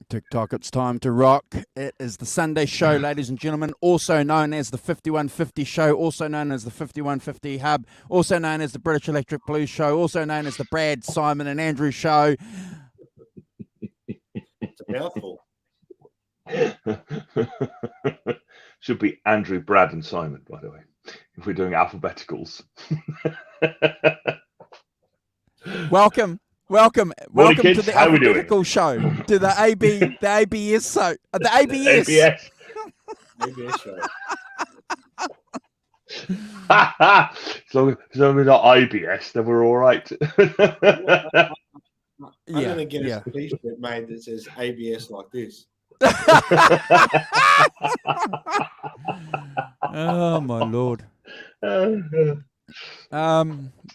TikTok, it's time to rock. It is the Sunday show, ladies and gentlemen, also known as the 5150 show, also known as the 5150 Hub, also known as the British Electric Blues show, also known as the Brad, Simon and Andrew show. It's a mouthful. Should be Andrew, Brad and Simon, by the way, if we're doing alphabeticals. Welcome Morning, to kids. the How we doing? alphabetical show, to the ABS show, the ABS. ABS show. As long as we're not IBS, then we're all right. I'm going to get a t-shirt made that says ABS like this. Oh, my Lord.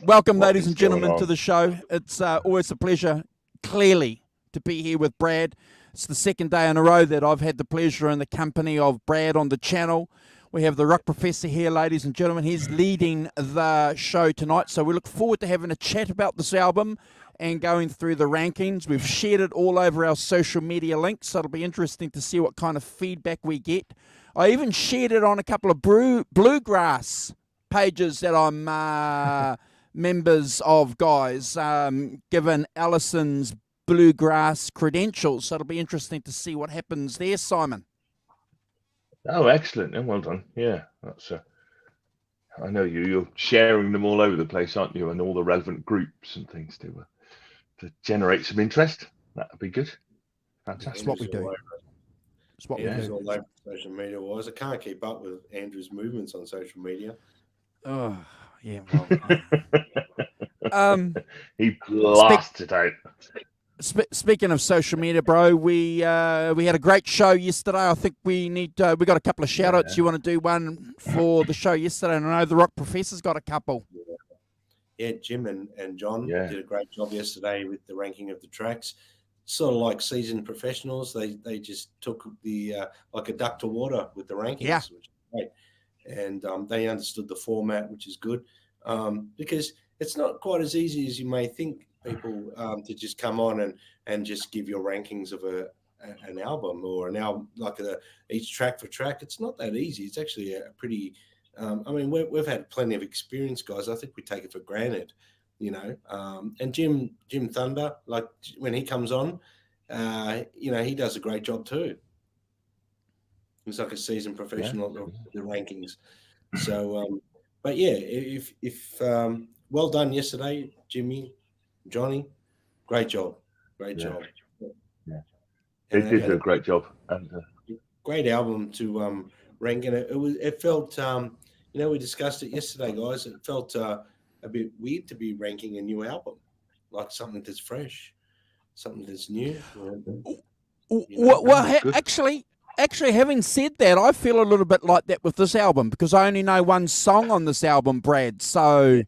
Welcome, ladies and gentlemen, to the show. It's always a pleasure, clearly, to be here with Brad. It's the second day in a row that I've had the pleasure and the company of Brad on the channel. We have the Rock Professor here, ladies and gentlemen. He's leading the show tonight, so we look forward to having a chat about this album and going through the rankings. We've shared it all over our social media links, so it'll be interesting to see what kind of feedback we get. I even shared it on a couple of bluegrass pages that I'm members of, guys, given Alison's bluegrass credentials. So it'll be interesting to see what happens there, Simon. Oh, excellent. And well done. Yeah, that's I know you're sharing them all over the place, aren't you? And all the relevant groups and things to generate some interest. That'd be good. Fantastic. That's what we do. That's what we do. All over social media wise. I can't keep up with Andrew's movements on social media. Oh, yeah. Well, he blasted out. Speaking of social media, bro, we had a great show yesterday. I think we got a couple of shout outs. You want to do one for the show yesterday? And I know the Rock Professor's got a couple. Yeah, Jim and John did a great job yesterday with the ranking of the tracks. Sort of like seasoned professionals. They just took the like a duck to water with the rankings, which is great. And they understood the format, which is good, because it's not quite as easy as you may think, people, to just come on and just give your rankings of an album or an album, like each track for track. It's not that easy. It's actually a pretty, I mean, we've had plenty of experience, guys. I think we take it for granted, you know. And Jim Thunder, like when he comes on, you know, he does a great job too. He's like a seasoned professional at the rankings. So, but yeah, if well done yesterday, Jimmy, Johnny, great job. Yeah, they did do a great job. And great album to rank, and it felt, you know, we discussed it yesterday, guys. It felt a bit weird to be ranking a new album, like something that's fresh, something that's new. Well, Actually, having said that, I feel a little bit like that with this album because I only know one song on this album, Brad. So,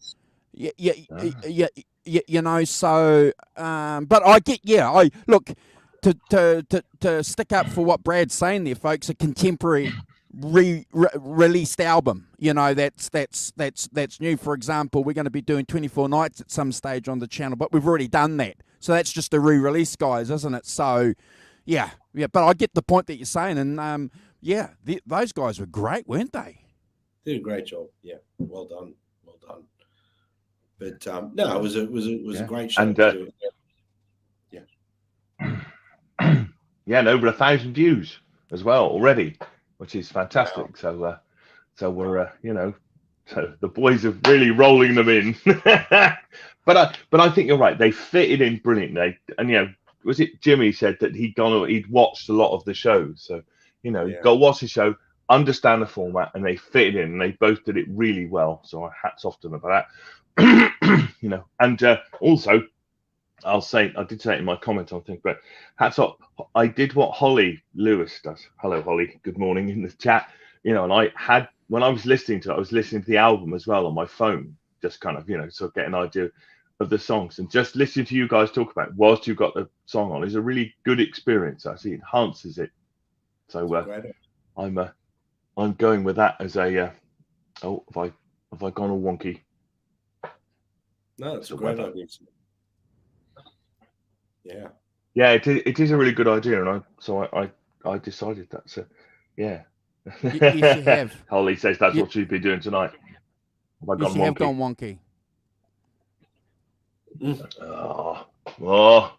you know. So, but I get, I look to stick up for what Brad's saying there, folks. A contemporary released album, you know, that's new. For example, we're going to be doing 24 Nights at some stage on the channel, but we've already done that. So that's just a re-release, guys, isn't it? So. Yeah, but I get the point that you're saying, and those guys were great, weren't they? Did a great job. Yeah, well done. But no, it was a great show. And and over 1,000 views as well already, which is fantastic. Wow. So we're so the boys are really rolling them in. but I think you're right. They fitted in brilliantly, and was it Jimmy said that he'd watched a lot of the shows, so got to watch the show, understand the format, and they fitted in, and they both did it really well. So hats off to them about that. And also I did say it in my comment on things, but hats off. I did what Holly Lewis does. Hello, Holly. Good morning in the chat. And I had, when I was listening to it, I was listening to the album as well on my phone, just kind of, so get an idea the songs, and just listening to you guys talk about it whilst you've got the song on is a really good experience. Actually, it enhances it. So I'm going with that as a. Oh, have I gone all wonky? No, it's a great idea. Yeah. Yeah, it is a really good idea, and I decided that. So, yeah. Yes, you have. Holly says that's what she'd be doing tonight. Have I gone wonky? Have gone wonky. Oh,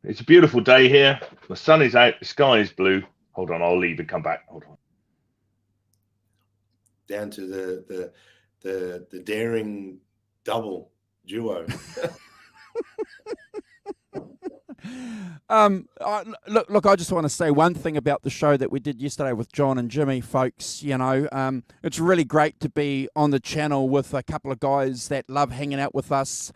it's a beautiful day here. The sun is out. The sky is blue. Hold on, I'll leave and come back. Hold on. Down to the daring double duo. Look, I just want to say one thing about the show that we did yesterday with John and Jimmy, folks. You know, it's really great to be on the channel with a couple of guys that love hanging out with us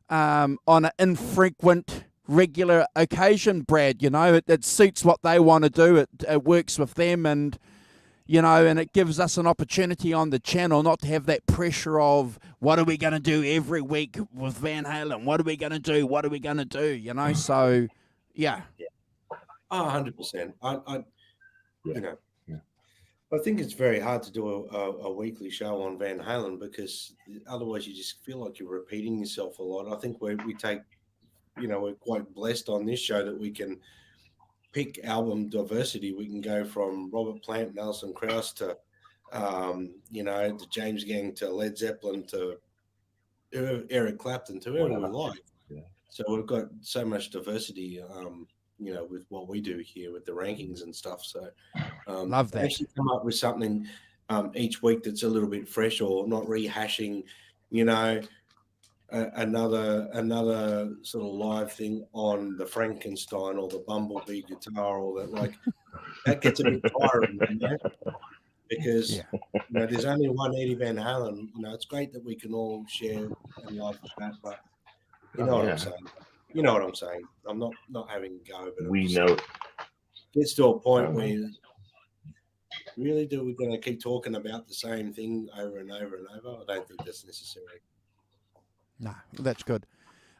on an infrequent, regular occasion, Brad. You know, it suits what they want to do. It works with them, and you know, and it gives us an opportunity on the channel not to have that pressure of what are we going to do every week with Van Halen? What are we going to do? What are we going to do? You know, so yeah. Oh, 100%. You know, I think it's very hard to do a weekly show on Van Halen because otherwise you just feel like you're repeating yourself a lot. I think we take, you know, we're quite blessed on this show that we can pick album diversity. We can go from Robert Plant and Alison Krauss to, you know, the James Gang to Led Zeppelin to Eric Clapton to whoever we like. Yeah. So we've got so much diversity, you know, with what we do here with the rankings and stuff. So love that. Actually come up with something each week that's a little bit fresh or not rehashing, you know, another sort of live thing on the Frankenstein or the Bumblebee guitar or that, like that gets a bit tiring, you know? Because you know, there's only one Eddie Van Halen. You know, it's great that we can all share and love that, but you know what I'm saying. You know what I'm saying. I'm not having a go, but we know it gets to a point where really we're going to keep talking about the same thing over and over and over. I don't think that's necessary. No, that's good.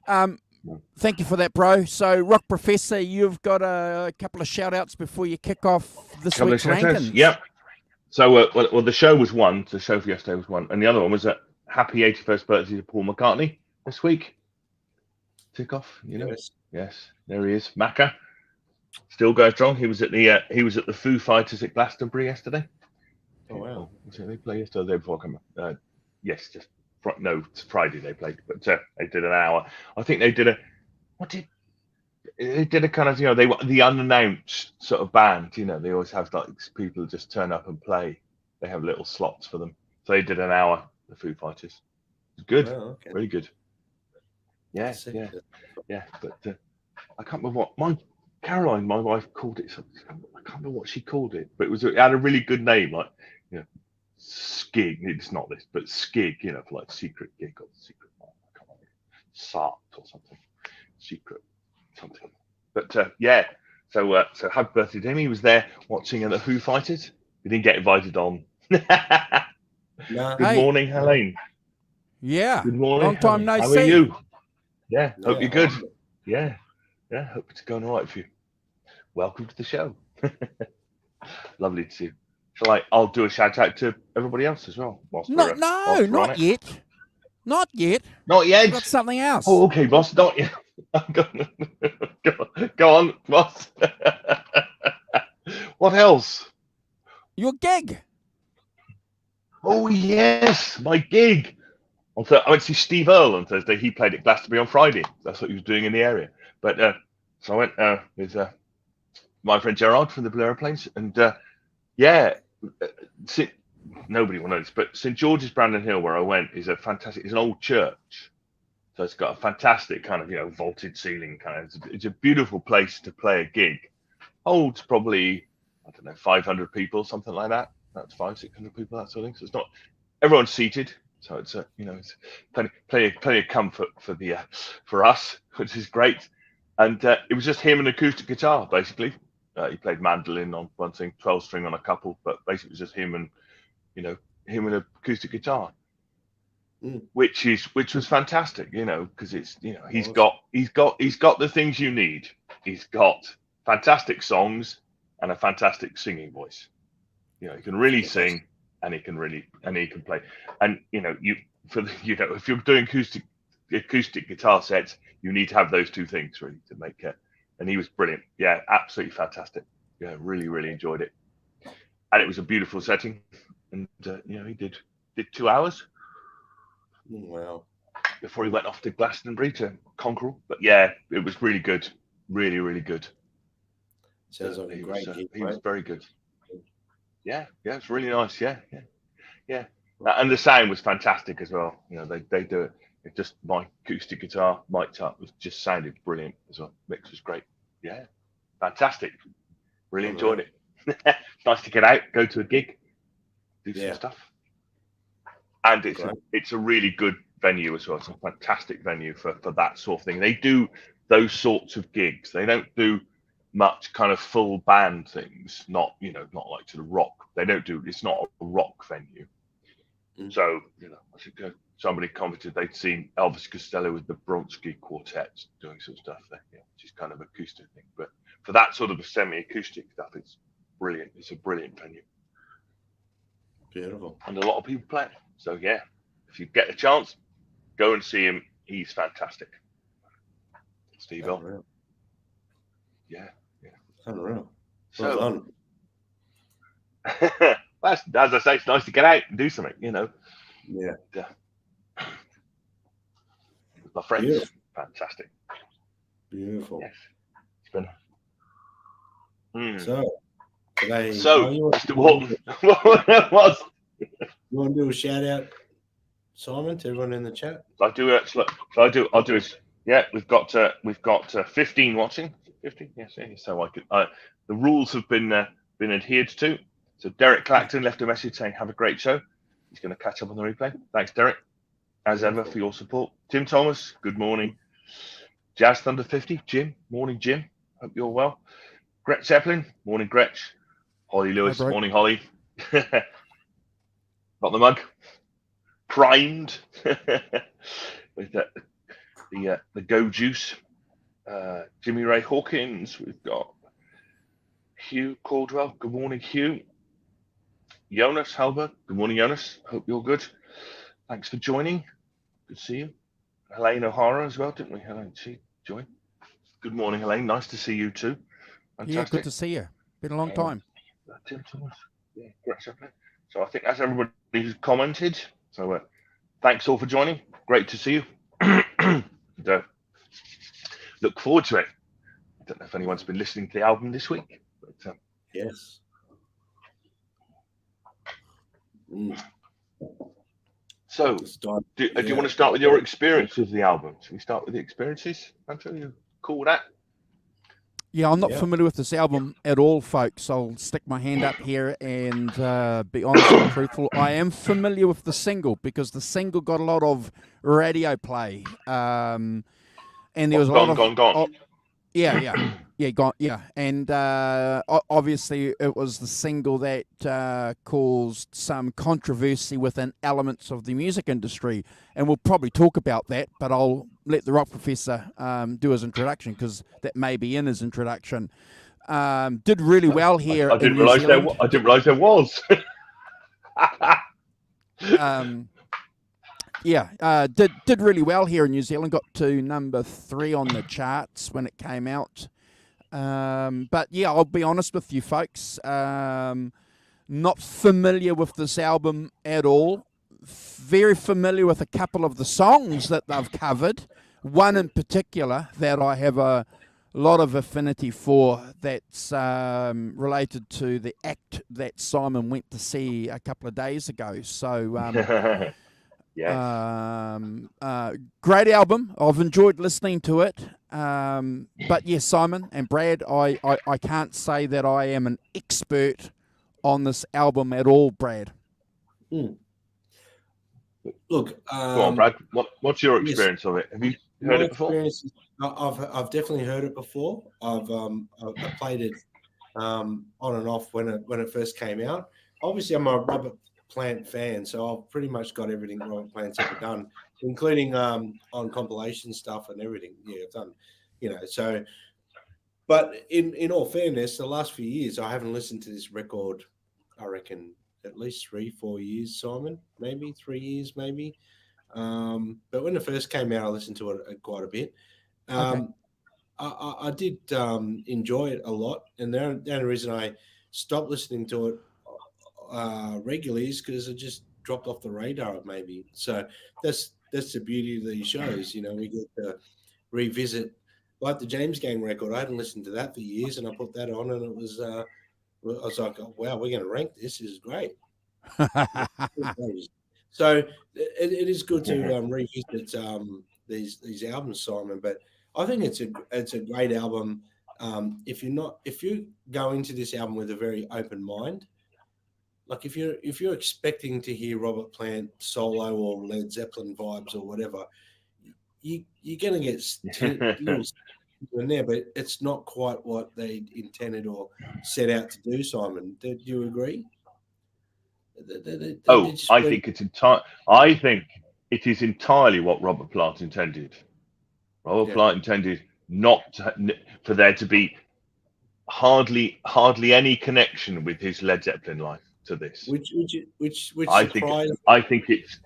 Thank you for that, bro. So, Rock Professor, you've got a couple of shout-outs before you kick off this week's rankings. Yep. So, well, the show was one. The show for yesterday was one. And the other one was a happy 81st birthday to Paul McCartney this week. Tick off, you know. Yes, there he is. Macca. Still going strong. He was at the Foo Fighters at Glastonbury yesterday. Oh, wow. Was it they play yesterday or the day before? Yes, just no, it's Friday they played, but they did an hour. I think they did a kind of, you know, they were the unannounced sort of band. You know, they always have like people just turn up and play. They have little slots for them. So they did an hour, the Foo Fighters. It was good, really good. Yeah. But I can't remember what Caroline, my wife, called it something. I can't remember what she called it, but it had a really good name, like, you know, Skig. It's not this, but Skig, you know, for like secret gig or secret, I can't remember, Sart or something, secret something. But so happy birthday to him. He was there watching the Foo Fighters. We didn't get invited on. Good morning, Helene. Yeah. Good morning. Long time no see. How are you? Yeah. Hope you're good. Yeah. Hope it's going all right for you. Welcome to the show. Lovely to see you. I'll do a shout out to everybody else as well. Not yet. Not yet. Not yet. I've got something else. Oh, okay, boss. Not yet. Go on, boss. What else? Your gig. Oh yes, my gig. I went to see Steve Earle on Thursday. He played at Glastonbury on Friday. That's what he was doing in the area. But so I went with my friend Gerard from the Blue Aeroplanes, and nobody will know this, but St George's Brandon Hill, where I went, is it's an old church. So it's got a fantastic kind of, you know, vaulted ceiling kind of. It's a beautiful place to play a gig. Holds probably, I don't know, 500 people, something like that. That's 500-600 people, that sort of thing. So it's not, everyone's seated. So it's you know, it's plenty of comfort for us, which is great. And it was just him and acoustic guitar, basically. He played mandolin on one thing, 12-string on a couple, but basically it was just him and, you know, him and an acoustic guitar. which was fantastic, because it's he's got the things you need. He's got fantastic songs and a fantastic singing voice. He can really sing, and he can play. And if you're doing acoustic guitar sets, you need to have those two things really to make it. And he was brilliant. Yeah, absolutely fantastic. Yeah, really, really enjoyed it. And it was a beautiful setting. And he did 2 hours. Wow. Before he went off to Glastonbury to Conqueror. But yeah, it was really good. Really, really good. Sounds like a great gig, he was very good. Yeah, it's really nice. Yeah. And the sound was fantastic as well. They do it. It just my acoustic guitar mic'd up was just sounded brilliant as well. Mix was great. Yeah, fantastic. Really enjoyed it. Nice to get out, go to a gig, do some stuff. And it's a really good venue as well. It's a fantastic venue for that sort of thing. They do those sorts of gigs. They don't do much kind of full band things. Not like to the rock. They don't do. It's not a rock venue. So I think somebody commented they'd seen Elvis Costello with the Bronski Quartet doing some stuff there, which is kind of acoustic thing. But for that sort of a semi-acoustic stuff, it's brilliant. It's a brilliant venue. Beautiful. And a lot of people play it. So yeah, if you get a chance, go and see him. He's fantastic. Steve L. Yeah. Unreal. Well done. As I say, it's nice to get out and do something, Yeah. With my friends. Beautiful. Fantastic. Beautiful. Yes. It's been. So, today. Mr. Walton, what was? You want to do a shout out, Simon, to everyone in the chat? I do actually. I'll do it. Yeah, we've got 15 watching. 15, yes. So I could. The rules have been adhered to. So Derek Clacton left a message saying, "Have a great show." He's going to catch up on the replay. Thanks, Derek, as ever, for your support. Tim Thomas, good morning. Jazz Thunder 50, Jim, morning, Jim. Hope you're well. Gretch Zeppelin, morning, Gretch. Holly Lewis, morning, Holly. Got the mug, primed with the Go Juice. Jimmy Ray Hawkins. We've got Hugh Caldwell. Good morning, Hugh. Jonas Halber. Good morning, Jonas. Hope you're good. Thanks for joining. Good to see you. Helene O'Hara as well, didn't we? Helene, she joined. Good morning, Helene. Nice to see you too. Fantastic. Yeah, good to see you. Been a long time. Tim Thomas. Yeah, great. So I think that's everybody who's commented. So thanks all for joining. Great to see you. And, look forward to it. I don't know if anyone's been listening to the album this week. But, yes. So, do you want to start with your experience of the album? Should we start with the experiences? Andrew, you cool with that? Yeah, I'm not familiar with this album at all, folks. I'll stick my hand up here and be honest and truthful. I am familiar with the single because the single got a lot of radio play. And there was a lot of... Gone. Yeah. And obviously it was the single that caused some controversy within elements of the music industry. And we'll probably talk about that, but I'll let the Rock Professor do his introduction because that may be in his introduction. Did really well here. I didn't realise there was. Did really well here in New Zealand. Got to number 3 on the charts when it came out. But yeah, I'll be honest with you folks, not familiar with this album at all. Very familiar with a couple of the songs that they've covered. One in particular that I have a lot of affinity for, that's related to the act that Simon went to see a couple of days ago. So great album. I've enjoyed listening to it. But yes, Simon and Brad, I can't say that I am an expert on this album at all, Brad. Look, go on, Brad. What's your experience of it? Have you heard it before? I've definitely heard it before. I played it on and off when it first came out. Obviously, I'm a Plant fan, so I've pretty much got everything Robert Plant's ever done, including on compilation stuff and everything. Yeah, I've done, so. But in all fairness, the last few years, I haven't listened to this record, I reckon, at least 3-4 years, Simon, maybe 3 years, maybe. But when it first came out, I listened to it quite a bit. I did enjoy it a lot. And the only reason I stopped listening to it regularly is because it just dropped off the radar, maybe. So that's the beauty of these shows. We get to revisit. Like the James Gang record, I hadn't listened to that for years, and I put that on, and it was, I was like, oh, wow, we're going to rank this. This is great. So it is good to revisit these albums, Simon. But I think it's a great album. If you go into this album with a very open mind, like if you're expecting to hear Robert Plant solo or Led Zeppelin vibes or whatever, you're going to get little in there, but it's not quite what they intended or set out to do, Simon. Do you agree? I think it is entirely what Robert Plant intended. Robert Plant intended for there to be hardly any connection with his Led Zeppelin life to this. Which I think it's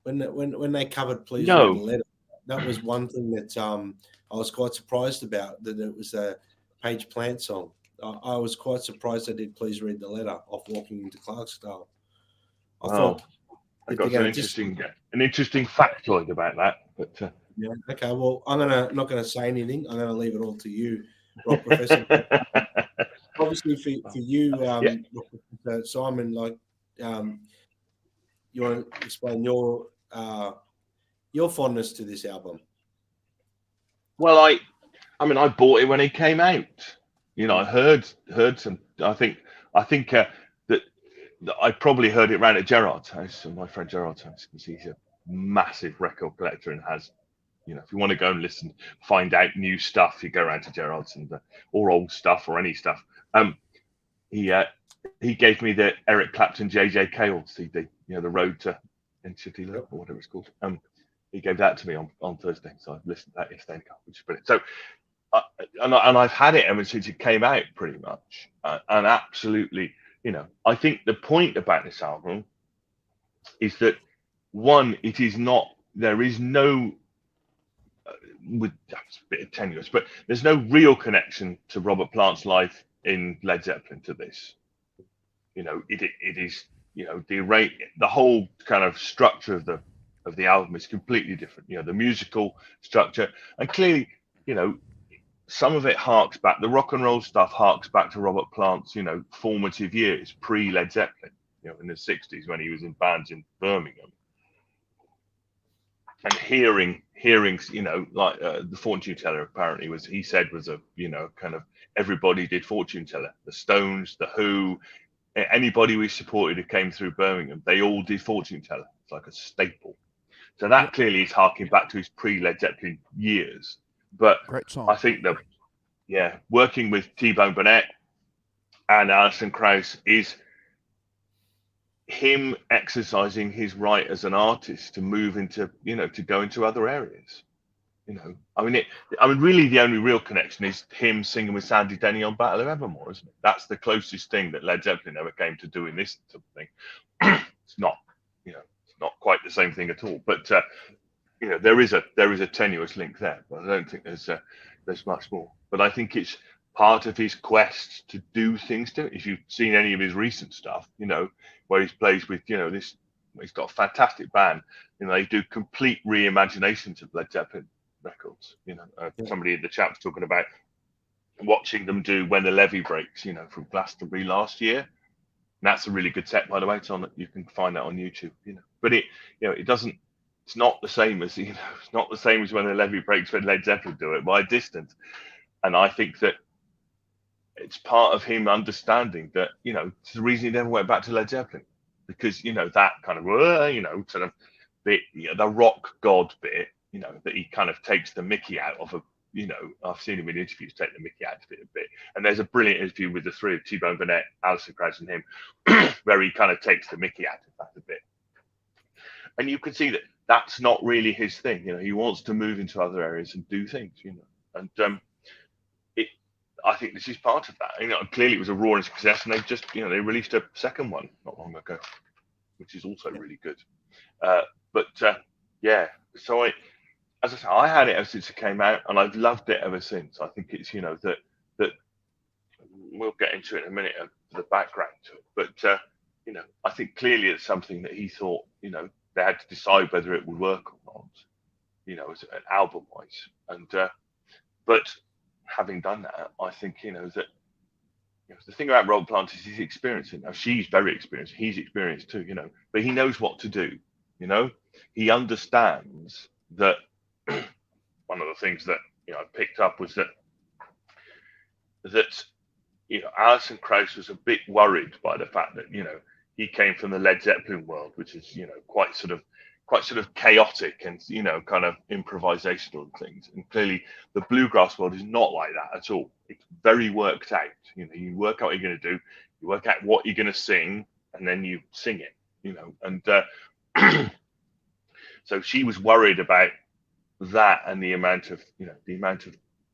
when they covered Please Read the Letter. That was one thing that I was quite surprised about, that it was a Page Plant song. I was quite surprised they did Please Read the Letter off Walking into Clarksdale. I thought I got an interesting factoid about that. But yeah, okay. Well, I'm not gonna say anything. I'm gonna leave it all to you, Rock Professor. Obviously, for you, Simon, like, you want to explain your fondness to this album? Well, I bought it when it came out. I heard some. I think that I probably heard it around at Gerard's house, my friend Gerard's house, because he's a massive record collector and has, if you want to go and listen, find out new stuff, you go around to Gerard's or old stuff or any stuff. He gave me the Eric Clapton JJ Cale CD, the Road to City Love or whatever it's called. He gave that to me on Thursday, so I listened to that yesterday, which is brilliant. So, and I've had it ever since it came out, pretty much, and absolutely, I think the point about this album is that, one, it is not. There is no. That's a bit tenuous, but there's no real connection to Robert Plant's life in Led Zeppelin to this. It is. The whole kind of structure of the album is completely different. The musical structure, and clearly, some of it harks back. The rock and roll stuff harks back to Robert Plant's, formative years pre Led Zeppelin, in the '60s when he was in bands in Birmingham, and hearing, like the Fortune Teller apparently was a, kind of everybody did Fortune Teller. The Stones, the Who, anybody we supported who came through Birmingham, they all did Fortune Teller. It's like a staple. So that clearly is harking back to his pre-Led Zeppelin years. But I think that, working with T-Bone Burnett and Alison Krauss is him exercising his right as an artist to move into, to go into other areas. Really the only real connection is him singing with Sandy Denny on Battle of Evermore, isn't it? That's the closest thing that Led Zeppelin ever came to doing this sort of thing. It's not, not quite the same thing at all, but there is a tenuous link there, but I don't think there's much more. But I think it's part of his quest to do things to it. If you've seen any of his recent stuff, where he plays with, he's got a fantastic band. They do complete reimaginations of Led Zeppelin records. Somebody in the chat was talking about watching them do When the Levee Breaks, from Glastonbury last year. And that's a really good set, by the way. It's on. You can find that on YouTube. But it doesn't. It's not the same as it's not the same as When the Levee Breaks when Led Zeppelin do it by a distance. And I think that it's part of him understanding that it's the reason he never went back to Led Zeppelin, because that kind of sort of bit, the rock god bit, that he kind of takes the mickey out of you know, I've seen him in interviews take the mickey out of it a bit. And there's a brilliant interview with the three of T-Bone Burnett, Alison, Krauss, and him, where he kind of takes the mickey out of that a bit. And you can see that that's not really his thing. You know, he wants to move into other areas and do things, you know. And I think this is part of that. You know, clearly it was a roaring success, and they just, you know, they released a second one not long ago, which is also really good. Yeah, so as I say, I had it ever since it came out, and I've loved it ever since. I think it's, you know, that we'll get into it in a minute of the background to it, but you know, I think clearly it's something that he thought, you know, they had to decide whether it would work or not, you know, as an album wise, and but having done that, I think, you know, that, you know, the thing about Robert Plant is he's experiencing. Now she's very experienced, he's experienced too, you know, but he knows what to do. You know, he understands that. One of the things that, you know, I picked up was that you know, Alison Krauss was a bit worried by the fact that, you know, he came from the Led Zeppelin world, which is, you know, quite sort of chaotic and, you know, kind of improvisational and things. And clearly the bluegrass world is not like that at all. It's very worked out. You know, you work out what you're going to do, you work out what you're going to sing, and then you sing it, you know. And so she was worried about that and the amount of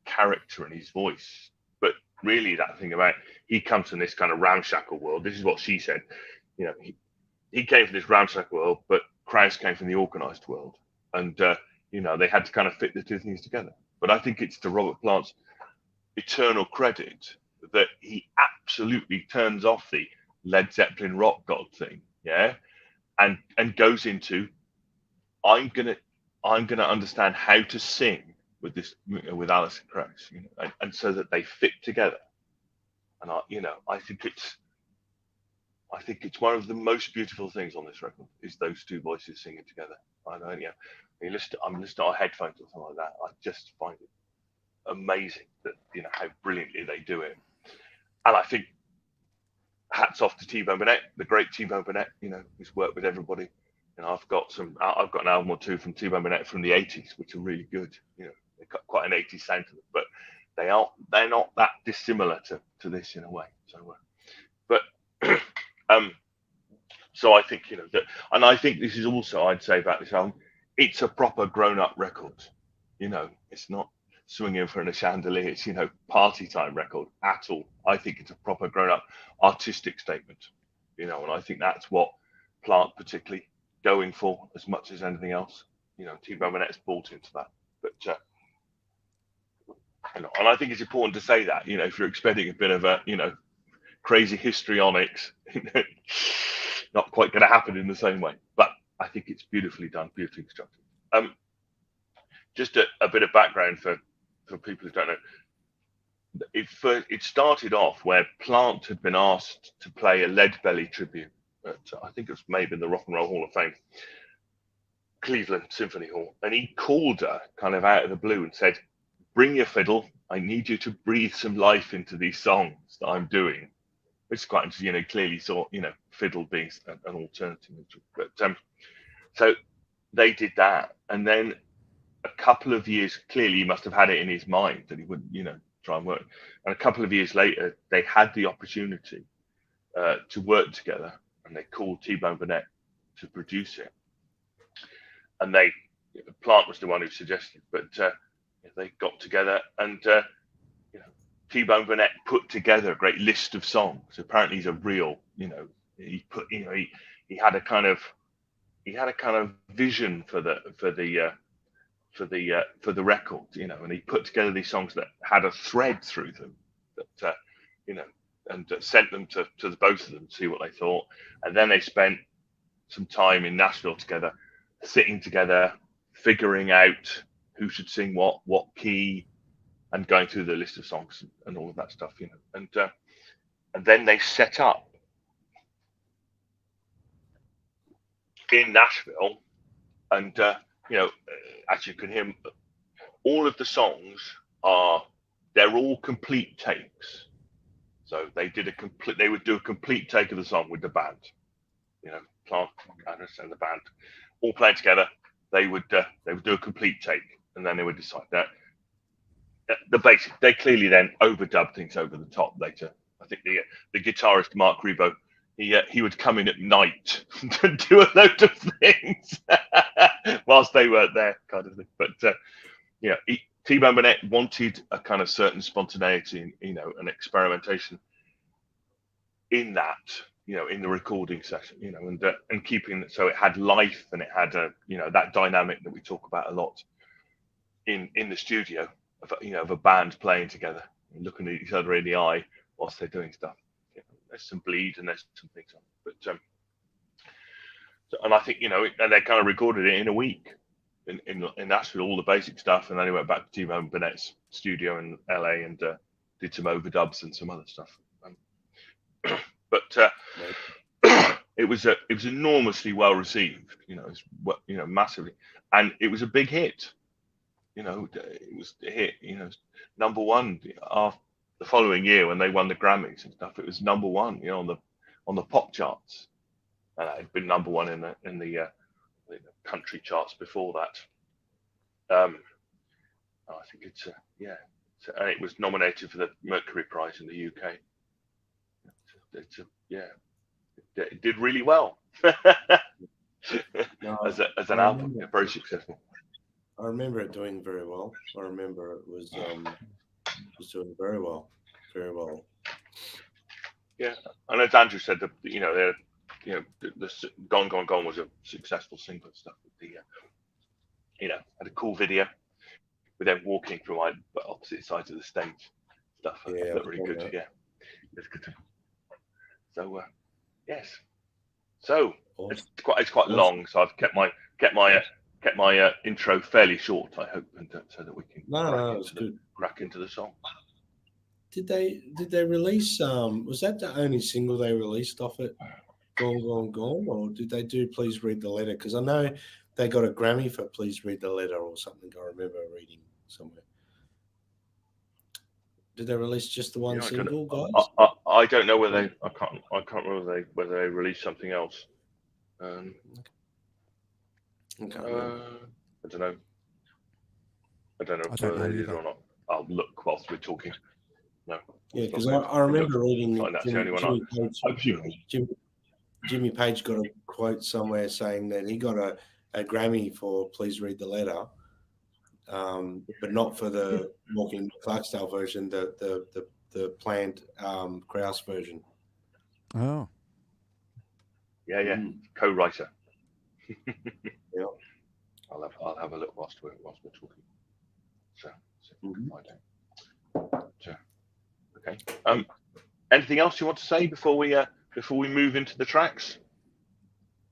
character in his voice. But really that thing about he comes from this kind of ramshackle world. This is what she said. You know, he came from this ramshackle world, but Krauss came from the organized world. And, you know, they had to kind of fit the two things together. But I think it's to Robert Plant's eternal credit that he absolutely turns off the Led Zeppelin rock god thing, yeah, and goes into, I'm gonna understand how to sing with this, with Alison Krauss, you know, and so that they fit together. And I think it's one of the most beautiful things on this record is those two voices singing together. I know, yeah. I'm listening on headphones or something like that. I just find it amazing that, you know, how brilliantly they do it. And I think hats off to T-Bone Burnett, the great T-Bone Burnett, you know, who's worked with everybody. And I've got an album or two from T-Bone Burnett from the 80s, which are really good. You know, they've got quite an 80s sound to them, but they're not that dissimilar to this in a way. So, so I think, you know, that, and I think this is also, I'd say about this album, it's a proper grown-up record. You know, it's not swinging from a chandelier. It's, you know, party time record at all. I think it's a proper grown-up artistic statement. You know, and I think that's what Plant particularly going for as much as anything else. You know, T-Bone Burnett's bought into that. But you know, and I think it's important to say that, you know, if you're expecting a bit of a, you know, crazy histrionics, not quite going to happen in the same way. But I think it's beautifully done, beautifully constructed. Just a bit of background for people who don't know. It started off where Plant had been asked to play a Leadbelly tribute at, I think it was maybe in the Rock and Roll Hall of Fame, Cleveland Symphony Hall, and he called her kind of out of the blue and said, "Bring your fiddle. I need you to breathe some life into these songs that I'm doing." It's quite interesting, you know, clearly saw, you know, fiddle being an alternative. But so they did that, and then a couple of years, clearly he must have had it in his mind that he would, you know, try and work. And a couple of years later, they had the opportunity to work together, and they called T-Bone Burnett to produce it. And Plant was the one who suggested, but they got together, and you know, T-Bone Burnett put together a great list of songs. Apparently, he's a real, you know, he had a kind of vision for the record, you know, and he put together these songs that had a thread through them, that you know, and sent them to the both of them to see what they thought. And then they spent some time in Nashville together, sitting together, figuring out who should sing what key, and going through the list of songs and all of that stuff, you know. And then they set up in Nashville, and you know, as you can hear, all of the songs they're all complete takes. So they would do a complete take of the song with the band, you know, Plant and the band all playing together. They would do a complete take, and then they would decide that. the basic. They clearly then overdubbed things over the top later. I think the guitarist Mark Rebo, he would come in at night to do a load of things whilst they weren't there, kind of thing. But T-Bone Burnett wanted a kind of certain spontaneity, and experimentation in that, in the recording session, and keeping it so it had life and it had that dynamic that we talk about a lot in the studio of a band playing together and looking at each other in the eye whilst they're doing stuff. There's some bleed and there's some things on, but and I think and they kind of recorded it in a week in Nashville, all the basic stuff, and then he went back to T-Bone Burnett's studio in LA and did some overdubs and some other stuff. But it was enormously well received, massively, and it was a big hit. It was a hit, number one the following year when they won the Grammys and stuff. It was number one, on the pop charts, and it had been number one in the country charts before that. I think it's and it was nominated for the Mercury Prize in the UK. It did really well as an album. Very successful. I remember it doing very well. I remember it was doing very well, very well. Yeah, and as Andrew said, the Gone Gone Gone was a successful single and stuff. Had a cool video with them walking from opposite sides of the stage. Stuff looked really good. Yeah, it's good. So yes, so awesome. It's quite long. So I've kept my intro fairly short. I hope, and so that we can crack into the song. Did they release? Was that the only single they released off it? Gone Gone Gone, or did they do Please Read the Letter? Because I know they got a Grammy for Please Read the Letter or something. I remember reading somewhere. Did they release just the one single, guys? I don't know whether I can't remember whether they released something else. I don't know. I don't know whether they did or not. I'll look whilst we're talking. No. Yeah, because I remember reading Jimmy Page got a quote somewhere saying that he got a Grammy for Please Read the Letter. But not for the Walking Clarksdale version, the planned Krauss version. Oh, yeah, co-writer. Yeah, I'll have a look whilst we're talking. So okay. Anything else you want to say before we move into the tracks?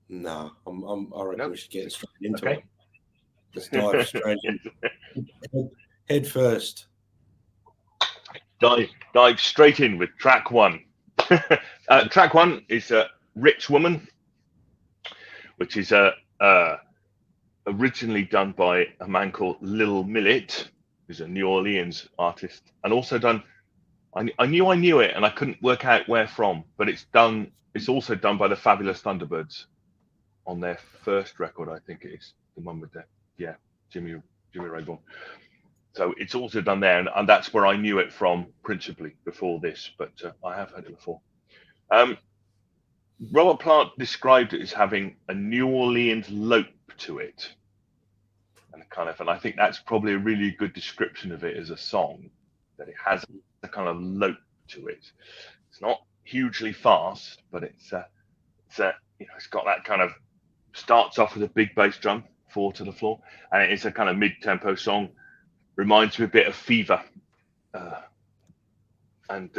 No, I reckon we should get straight into it. Let's dive straight in. Head first. Dive straight in with track one. Track one is Rich Woman, which is originally done by a man called Lil Millet, who's a New Orleans artist, and also done. I knew it, and I couldn't work out where from, but it's also done by the Fabulous Thunderbirds on their first record, I think it is, the one with Jimmy Rayborn. So it's also done there, and that's where I knew it from principally before this, but I have heard it before. Robert Plant described it as having a New Orleans lope to it, and I think that's probably a really good description of it as a song, that it has a kind of lope to it. It's not hugely fast, but it's got that kind of, starts off with a big bass drum, 4 to the floor, and it's a kind of mid-tempo song. Reminds me a bit of Fever, and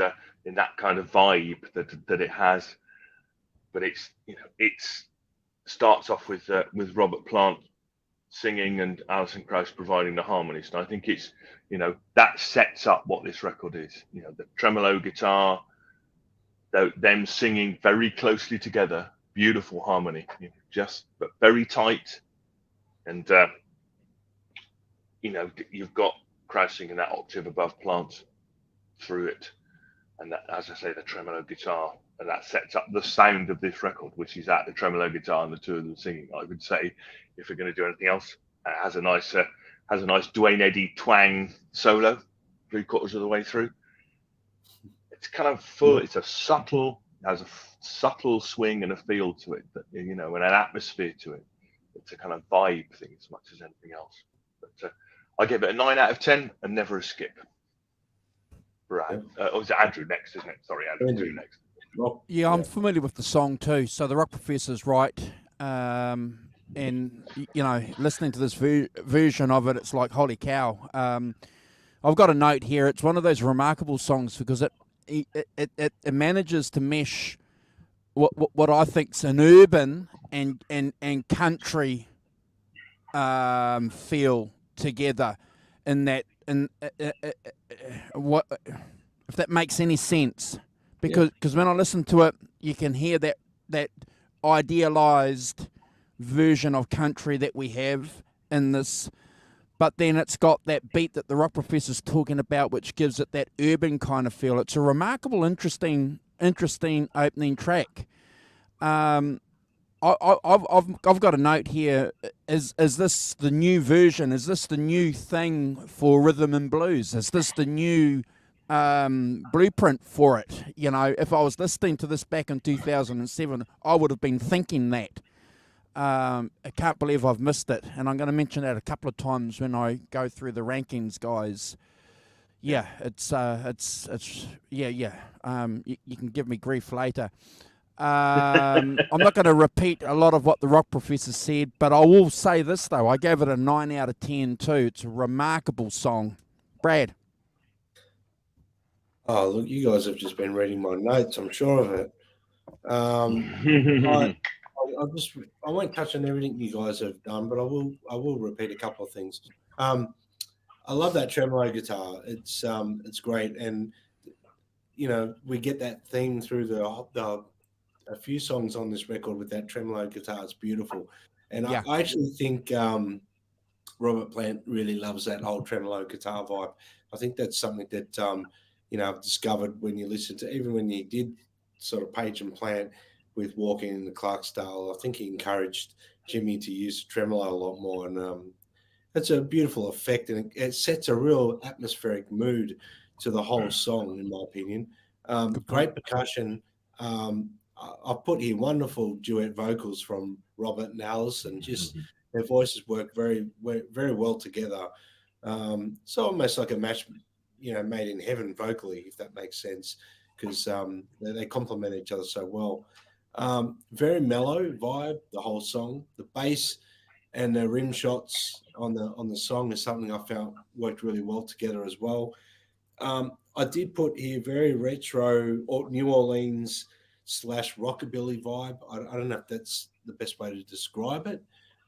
in that kind of vibe that it has. But it starts off with Robert Plant singing and Alison Krauss providing the harmonies, and I think it's that sets up what this record is. The tremolo guitar, them singing very closely together, beautiful harmony, but very tight, and you've got Krauss singing that octave above Plant through it, and that, as I say, the tremolo guitar, and that sets up the sound of this record, which is the tremolo guitar and the two of them singing. I would say, if we're going to do anything else, it has a nice Dwayne Eddy twang solo 3/4 of the way through. It's kind of full. It's a subtle, has a subtle swing and a feel to it, that, you know, and an atmosphere to it. It's a kind of vibe thing as much as anything else. But I give it a 9 out of 10 and never a skip. Right. Is it Andrew next, isn't it? Sorry, Andrew next. Yeah, I'm familiar with the song too. So the Rock Professor's right. And, you know, listening to this version of it, it's like, holy cow. I've got a note here. It's one of those remarkable songs because it manages to mesh what I think's an urban and country feel together, in that, what, if that makes any sense, because when I listen to it, you can hear that idealized version of country that we have in this, but then it's got that beat that the Rock Professor's talking about, which gives it that urban kind of feel. It's a remarkable, interesting opening track. I've got a note here. Is this the new version? Is this the new thing for rhythm and blues? Is this the new blueprint for it? You know, if I was listening to this back in 2007, I would have been thinking that. I can't believe I've missed it, and I'm going to mention that a couple of times when I go through the rankings, guys. Yeah, it's you can give me grief later. I'm not going to repeat a lot of what the Rock Professor said, but I will say this though: I gave it a 9 out of 10 too. It's a remarkable song. Brad. Oh, look, you guys have just been reading my notes. I'm sure of it. I won't touch on everything you guys have done, but I will repeat a couple of things. I love that tremolo guitar. It's great, and you know, we get that theme through a few songs on this record with that tremolo guitar. It's beautiful, and I actually think Robert Plant really loves that whole tremolo guitar vibe. I think that's something that you know, I've discovered when you listen to, even when he did sort of Page and Plant with Walking in the Clarksdale, I think he encouraged Jimmy to use tremolo a lot more, and it's a beautiful effect, and it sets a real atmospheric mood to the whole song, in my opinion. Great percussion. I've put here wonderful duet vocals from Robert and Alison. Just their voices work very, very well together. So almost like a match, you know, made in heaven vocally, if that makes sense, because they complement each other so well. Very mellow vibe, the whole song. The bass and the rim shots on the song is something I found worked really well together as well. I did put here very retro or New Orleans / rockabilly vibe. I don't know if that's the best way to describe it,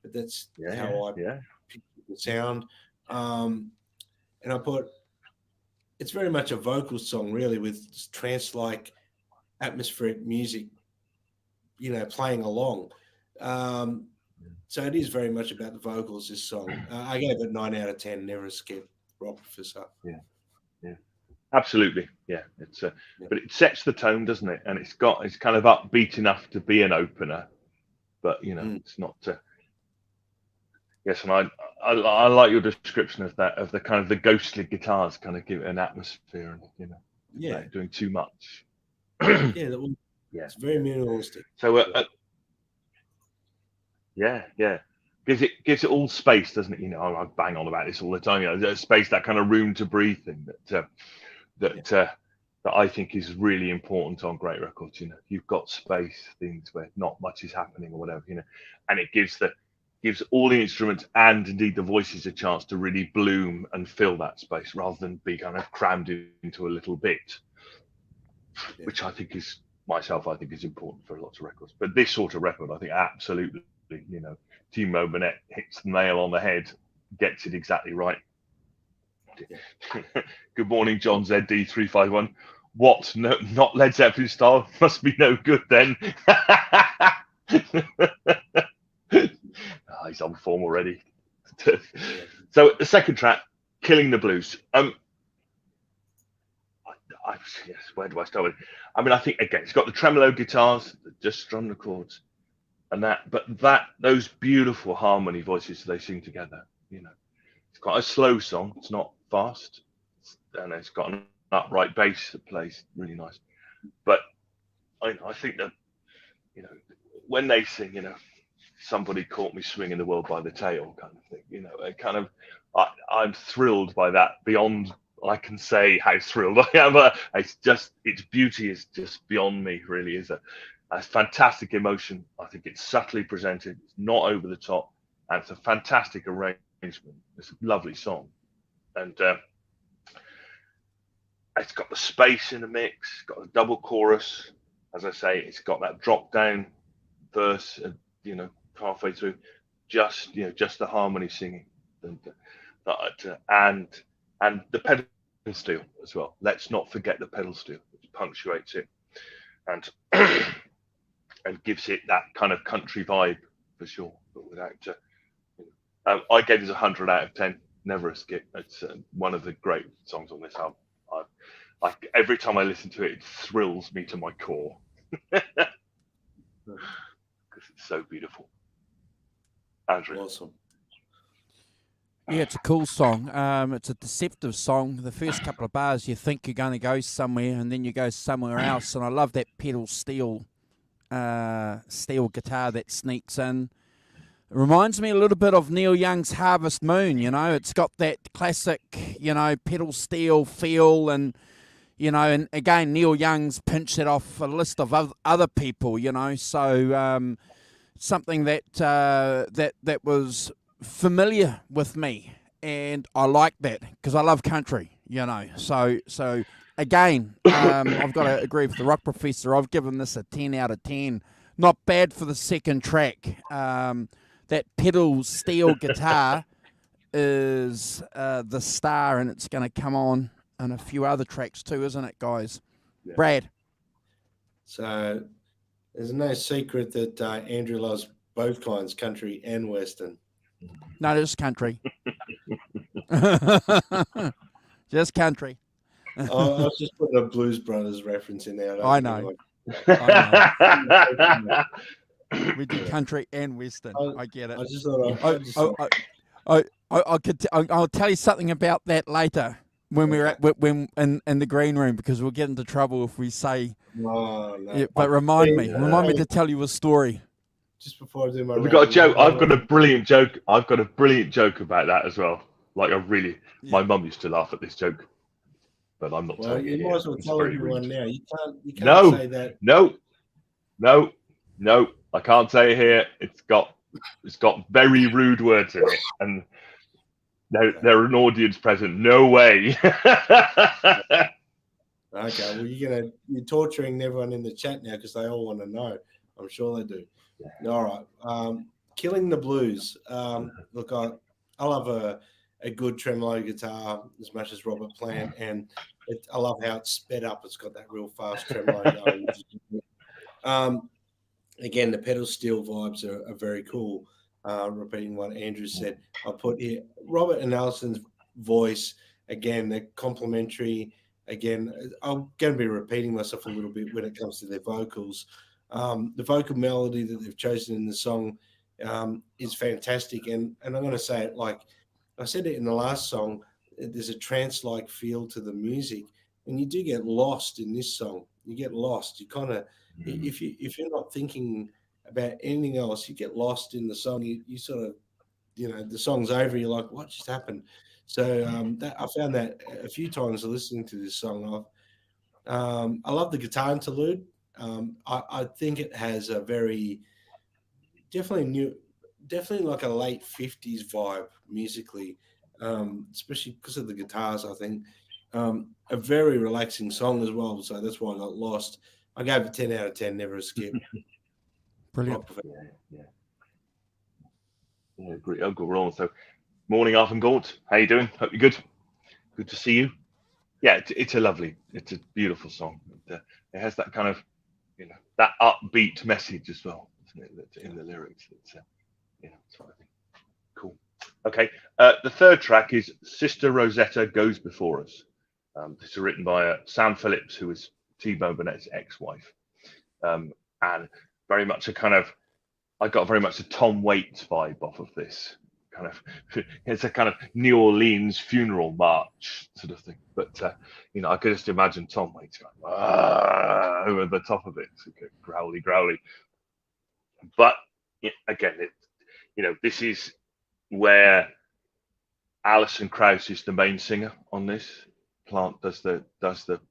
but that's how I picture the sound. And I put, it's very much a vocal song, really, with trance-like atmospheric music, you know, playing along. So it is very much about the vocals, this song. I gave it 9 out of 10, never a skip, Rock Professor. Yeah, absolutely. Yeah, it's but it sets the tone, doesn't it? And it's kind of upbeat enough to be an opener, but you know, it's not. Yes, and I like your description of that, of the kind of the ghostly guitars, kind of give it an atmosphere, and you know, without doing too much. It's very minimalistic. So gives it all space, doesn't it? You know, I bang on about this all the time. You know, there's space, that kind of room to breathe thing that I think is really important on great records. You know, you've got space, things where not much is happening or whatever. You know, and it gives all the instruments and indeed the voices a chance to really bloom and fill that space, rather than be kind of crammed into a little bit, which I think is important for lots of records. But this sort of record, I think, absolutely, you know, Timo Burnett hits the nail on the head, gets it exactly right. Good morning, John ZD351. What? No, not Led Zeppelin style. Must be no good then. He's on form already. So the second track, Killing the Blues. Yes, where do I start with? I mean, I think again, it's got the tremolo guitars that just strum the chords, but those beautiful harmony voices they sing together. You know, it's quite a slow song. It's not fast. and it's got an upright bass that plays really nice. But I think that, you know, when they sing, you know, somebody caught me swinging the world by the tail kind of thing, you know, it kind of, I'm thrilled by that beyond I can say how thrilled I am. It's just, its beauty is just beyond me, really. Is a fantastic emotion. I think it's subtly presented, it's not over the top, and it's a fantastic arrangement. It's a lovely song, and it's got the space in the mix, got a double chorus. As I say, it's got that drop down verse, you know, halfway through, just, you know, just the harmony singing, and the pedal steel as well. Let's not forget the pedal steel, which punctuates it, and and gives it that kind of country vibe for sure. But without, I gave this 100 out of 10. Never a skip. It's one of the great songs on this album. Every time I listen to it, it thrills me to my core because it's so beautiful. Andrew. Awesome. Yeah, it's a cool song. It's a deceptive song. The first couple of bars, you think you're going to go somewhere, and then you go somewhere else. And I love that pedal steel guitar that sneaks in. It reminds me a little bit of Neil Young's Harvest Moon. You know, it's got that classic, you know, pedal steel feel, and you know, and again, Neil Young's pinched it off a list of other people. You know, so something that that was familiar with me, and I like that because I love country, you know. So again, I've got to agree with the Rock Professor. I've given this a 10 out of 10. Not bad for the second track. That pedal steel guitar is the star, and it's going to come on in a few other tracks too, isn't it, guys? Yeah. Brad. So there's no secret that Andrew loves both kinds, country and western. No, just country. Just country. I was just putting a Blues Brothers reference in there. I know. We do country and western. I get it. I just thought I'll tell you something about that later when we're in the green room, because we'll get into trouble if we say. No. Yeah, but remind me to tell you a story. Just before I do my. We've got a joke. I've got a brilliant joke. I've got a brilliant joke about that as well. Like my mum used to laugh at this joke, but I'm not telling you. You might as well tell everyone now. You can't say that. No. I can't say it here. It's got very rude words in it, and there are an audience present. No way. Okay, well you're torturing everyone in the chat now because they all want to know. I'm sure they do. Yeah. All right. Killing the Blues. Look, I love a good tremolo guitar as much as Robert Plant, and I love how it's sped up. It's got that real fast tremolo going. Again, the pedal steel vibes are very cool. Repeating what Andrew said, I put here Robert and Alison's voice. Again, they're complementary. Again, I'm going to be repeating myself a little bit when it comes to their vocals. The vocal melody that they've chosen in the song is fantastic. And I'm going to say it like I said it in the last song, there's a trance-like feel to the music. And you do get lost in this song. You get lost. You kind of, if you're not thinking about anything else, you get lost in the song. You sort of, the song's over. You're like, what just happened? So I found that a few times listening to this song. I love the guitar interlude. I think it has a very definitely like a late 50s vibe musically, especially because of the guitars. I think a very relaxing song as well. So that's why I got lost. I gave it 10 out of 10. Never a skip. Brilliant. Yeah, great. Uncle Ron. So, morning, Arthur Gaunt. How you doing? Hope you're good. Good to see you. Yeah, it's a beautiful song. It has that kind of, that upbeat message as well, isn't it? In the lyrics. It's what I think. Cool. Okay. The third track is Sister Rosetta Goes Before Us. This is written by Sam Phillips, who is T-Bone Burnett's ex-wife, and very much I got very much a Tom Waits vibe off of this it's a kind of New Orleans funeral march sort of thing. But I could just imagine Tom Waits going over the top of it, so growly. But again, this is where Alison Krauss is the main singer on this. Plant does the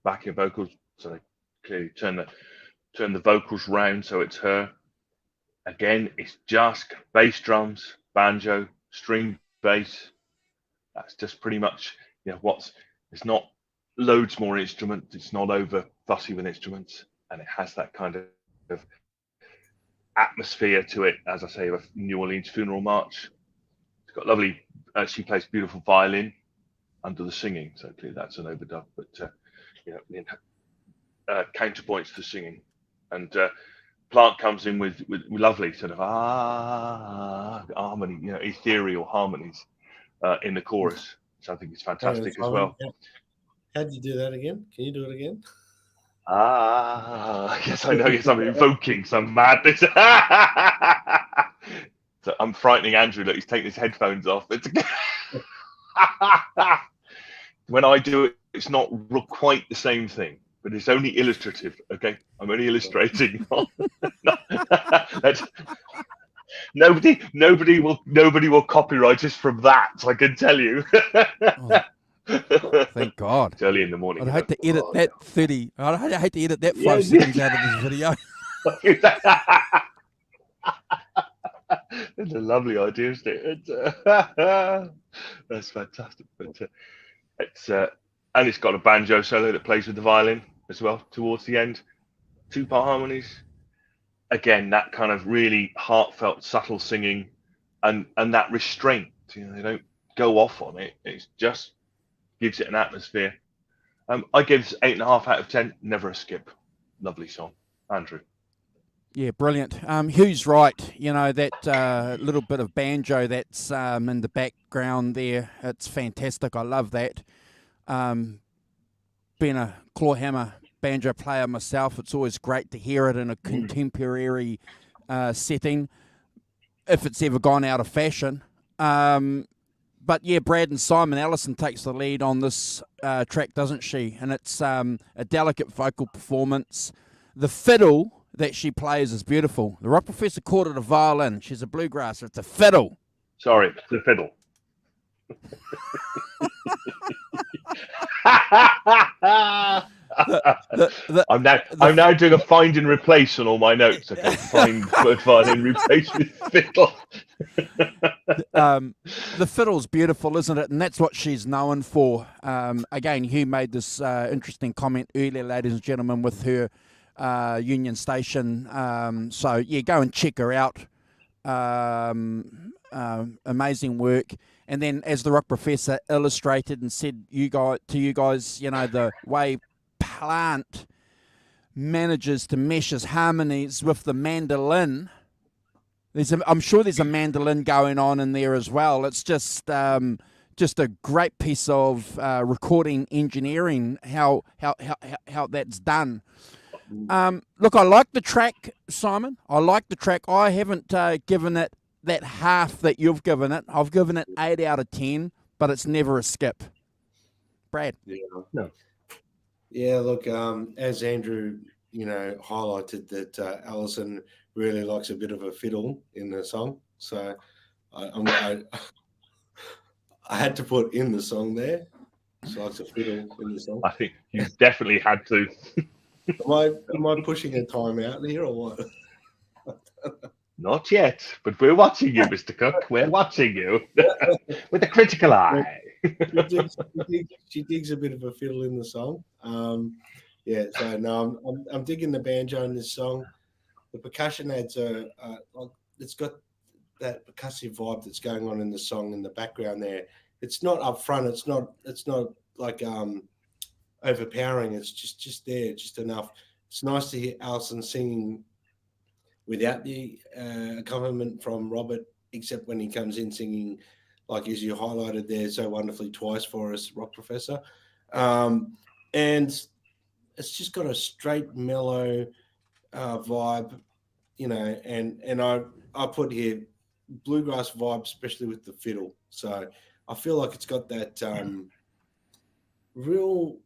backing vocals, so they clearly turn the vocals round, so it's her. Again, it's just bass drums, banjo, string bass. That's just pretty much it's not loads more instruments. It's not over fussy with instruments, and it has that kind of atmosphere to it, as I say, of a New Orleans funeral march. It's got lovely. She plays beautiful violin under the singing, so clearly that's an overdub. But counterpoints to singing, and Plant comes in with lovely sort of harmony, ethereal harmonies in the chorus, which I think is fantastic as well. How do you do that again? Can you do it again? Yes, I know. Yes, I'm invoking some madness. So I'm frightening Andrew that he's taking his headphones off. When I do it, it's not quite the same thing, but it's only illustrative. Okay, I'm only illustrating. Nobody will copyright us from that. I can tell you. Thank God. It's early in the morning. I'd hate to edit that 30. I'd hate to edit that 5 seconds out of this video. It's a lovely idea, isn't it? That's fantastic. But and it's got a banjo solo that plays with the violin as well towards the end. 2-part harmonies. Again, that kind of really heartfelt, subtle singing, and that restraint. They don't go off on it. It just gives it an atmosphere. I give this 8.5 out of 10. Never a skip. Lovely song, Andrew. Yeah, brilliant. Hugh's right. That little bit of banjo that's in the background there. It's fantastic. I love that. Being a clawhammer banjo player myself, it's always great to hear it in a contemporary setting, if it's ever gone out of fashion. But yeah, Brad and Simon, Alison takes the lead on this track, doesn't she? And it's a delicate vocal performance. The fiddle that she plays is beautiful. The rock professor called it a violin. She's a bluegrasser. It's a fiddle. Sorry, it's a fiddle. I'm now doing a find and replace on all my notes. Okay, find and replace with fiddle. The fiddle's beautiful, isn't it? And that's what she's known for. Again, Hugh made this interesting comment earlier, ladies and gentlemen, with her Union Station. So yeah, go and check her out. Amazing work. And then, as the rock professor illustrated and said, you guys, the way Plant manages to mesh his harmonies with the mandolin. I'm sure there's a mandolin going on in there as well. It's just a great piece of recording engineering. How that's done. Look, I like the track, Simon. I like the track. I haven't given it that half that you've given it. I've given it 8 out of 10, but it's never a skip. Brad? Yeah, no. Yeah, look, as Andrew, highlighted that Alison really likes a bit of a fiddle in the song. So I had to put in the song there. She likes a fiddle in the song. I think you definitely had to. Am I pushing a time out here or what? Not yet, but we're watching you, Mr. Cook. We're watching you with a critical eye. She digs a bit of a fiddle in the song. Yeah, so no, I'm digging the banjo in this song. The percussion adds it's got that percussive vibe that's going on in the song in the background there. It's not up front. It's not like overpowering. It's just there, just enough. It's nice to hear Alison singing without the accompaniment from Robert, except when he comes in singing, like as you highlighted there so wonderfully twice for us, Rock Professor. And it's just got a straight, mellow vibe, and I put here bluegrass vibe, especially with the fiddle. So I feel like it's got that real.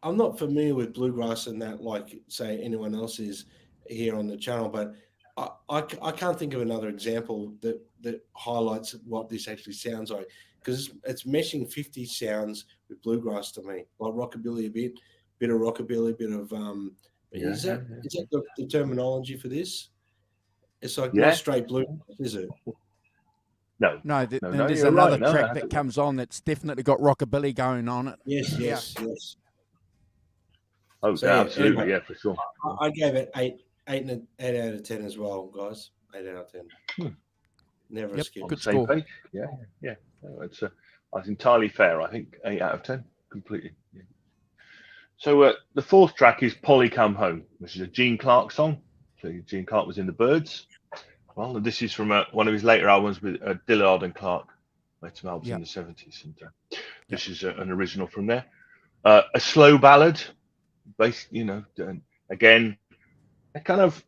I'm not familiar with bluegrass and that, like say anyone else is here on the channel, but I can't think of another example that highlights what this actually sounds like, because it's meshing 50 sounds with bluegrass to me, like rockabilly a bit of rockabilly, bit of is that the terminology for this? It's like not straight bluegrass, is it? No, there's another track that comes on that's definitely got rockabilly going on it. Yes. Oh, so, absolutely, anyway, for sure. I gave it 8 out of 10 as well, guys. 8 out of 10. Never a skip. Good score. Page. Yeah. It's that's entirely fair. I think 8 out of 10, completely. Yeah. So the fourth track is "Polly Come Home," which is a Gene Clark song. So Gene Clark was in the Byrds. Well, this is from one of his later albums with Dillard and Clark. Made some albums in the 70s, and this is an original from there. A slow ballad. Based, again, a kind of,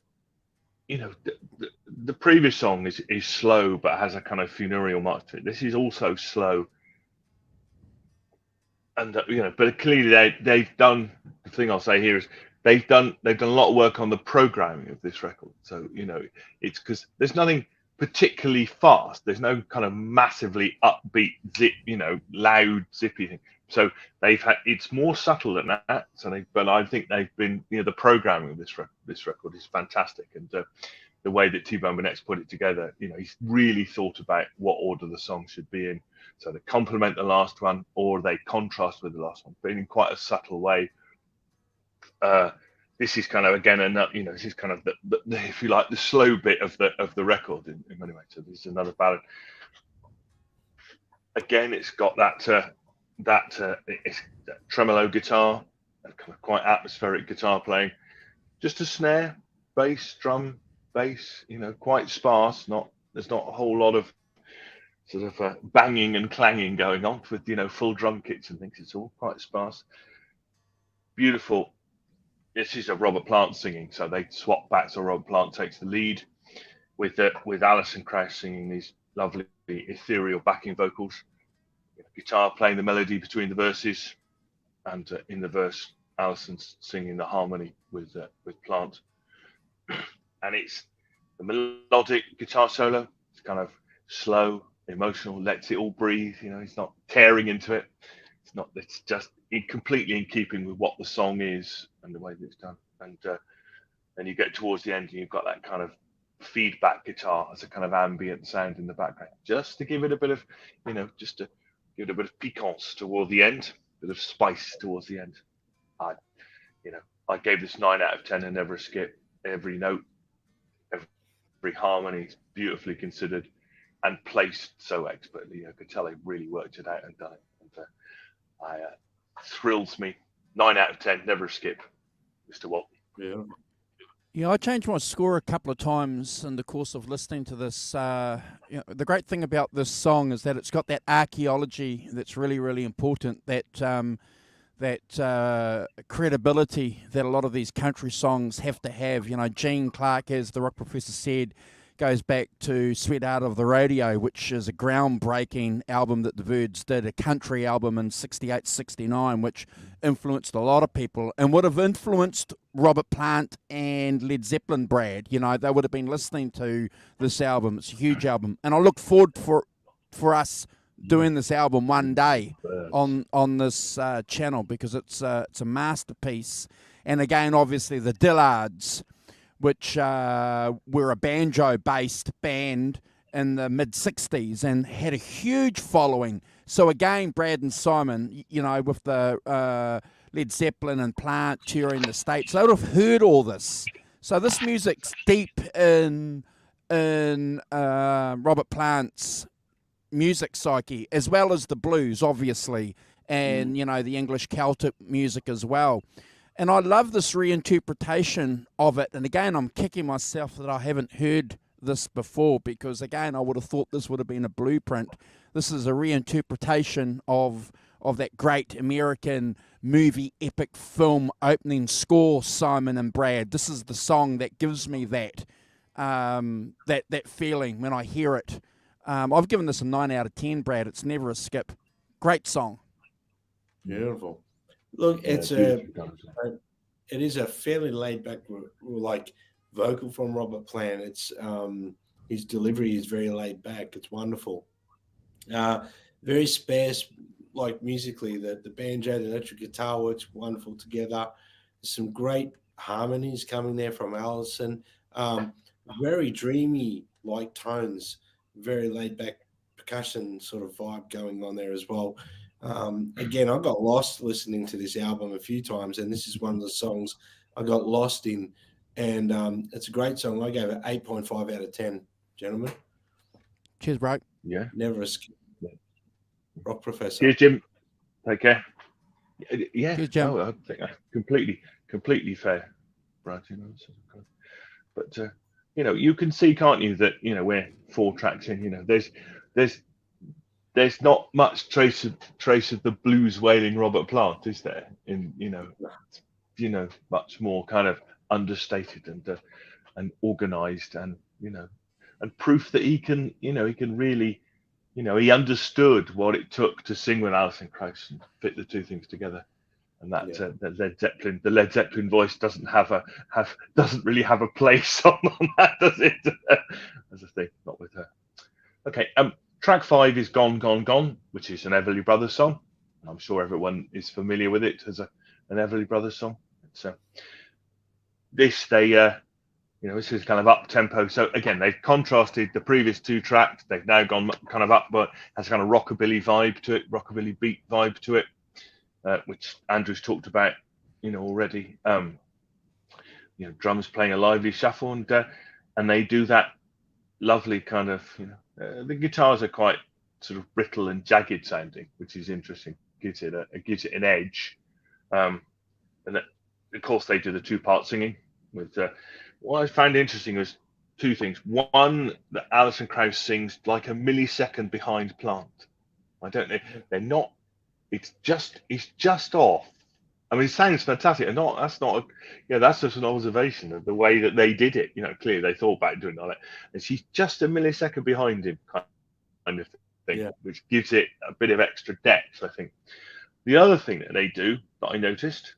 the previous song is slow but has a kind of funereal march to it. This is also slow, and but clearly they've done. The thing I'll say here is they've done a lot of work on the programming of this record. So it's because there's nothing particularly fast. There's no kind of massively upbeat zip, loud zippy thing. So it's more subtle than that. But I think they've been, the programming of this record is fantastic, and the way that T-Bone Burnett's put it together, he's really thought about what order the song should be in, so they complement the last one or they contrast with the last one, but in quite a subtle way. This is kind of this is kind of the if you like the slow bit of the record in many ways. So this is another ballad. Again, it's got that tremolo guitar, that kind of quite atmospheric guitar playing, just a snare, bass, drum, bass, quite sparse. There's not a whole lot of sort of banging and clanging going on with full drum kits and things. It's all quite sparse. Beautiful. This is a Robert Plant singing, so they swap back. So Robert Plant takes the lead with Alison Krauss singing these lovely ethereal backing vocals. Guitar playing the melody between the verses, and in the verse, Alison's singing the harmony with Plant. And it's the melodic guitar solo. It's kind of slow, emotional, lets it all breathe. He's not tearing into it. It's just completely in keeping with what the song is and the way that it's done. And then you get towards the end, and you've got that kind of feedback guitar as a kind of ambient sound in the background, just to give it a bit of, just to give it a bit of piquance toward the end, a bit of spice towards the end. I gave this 9 out of 10 and never a skip. Every note, every harmony is beautifully considered and placed so expertly. I could tell they really worked it out and done it. And thrills me. 9 out of 10, never a skip, Mr. Walton. Yeah, I changed my score a couple of times in the course of listening to this. The great thing about this song is that it's got that archaeology that's really, really important, that credibility that a lot of these country songs have to have. Gene Clark, as the rock professor said, goes back to Sweet Out of the Radio, which is a groundbreaking album that the Byrds did, a country album in 68, 69, which influenced a lot of people and would have influenced Robert Plant and Led Zeppelin, Brad. They would have been listening to this album. It's a huge album. And I look forward for us doing this album one day on this channel, because it's a masterpiece. And again, obviously, the Dillards, which were a banjo-based band in the mid-'60s and had a huge following. So again, Brad and Simon, with the Led Zeppelin and Plant touring the States, they would have heard all this. So this music's deep in Robert Plant's music psyche, as well as the blues, obviously, and, the English Celtic music as well. And I love this reinterpretation of it. And again, I'm kicking myself that I haven't heard this before, because again, I would have thought this would have been a blueprint. This is a reinterpretation of that great American movie epic film opening score, Simon and Brad. This is the song that gives me that that feeling when I hear it. I've given this a 9 out of 10, Brad. It's never a skip. Great song. Beautiful. Look, it is a fairly laid back like vocal from Robert Plant. It's his delivery is very laid back. It's wonderful. Very sparse, like musically. The banjo, the electric guitar works wonderful together. There's some great harmonies coming there from Alison. Very dreamy like tones, very laid back percussion sort of vibe going on there as well. Again, I got lost listening to this album a few times, and this is one of the songs I got lost in. And it's a great song. I gave it 8.5 out of 10, gentlemen. Cheers, bro. Yeah. Never a skip. Rock Professor. Cheers, Jim. Take care. Yeah. Cheers, Jim. I think that's completely fair, right? But you can see, can't you, that we're 4 tracks in. There's not much trace of the blues wailing Robert Plant, is there? In much more kind of understated and organized, and and proof that he can really, he understood what it took to sing with Alison Krauss and fit the two things together. And that the Led Zeppelin voice doesn't really have a place on that, does it? As a thing, not with her. Okay. Track 5 is Gone, Gone, Gone, which is an Everly Brothers song. I'm sure everyone is familiar with it as an Everly Brothers song. It's this is kind of up tempo. So again, they've contrasted the previous 2 tracks. They've now gone kind of up, but has kind of rockabilly vibe to it, rockabilly beat vibe to it, which Andrew's talked about, already. Drums playing a lively shuffle, and they do that lovely kind of, the guitars are quite sort of brittle and jagged sounding, which is interesting. Gives it an edge, and that, of course, they do the 2-part singing. With what I found interesting was 2 things. One, that Alison Krauss sings like a millisecond behind Plant. I don't know. They're not. It's just off. I mean, it sounds fantastic. And that's just an observation of the way that they did it. Clearly they thought about doing all that. And she's just a millisecond behind him, kind of thing, which gives it a bit of extra depth, I think. The other thing that they do that I noticed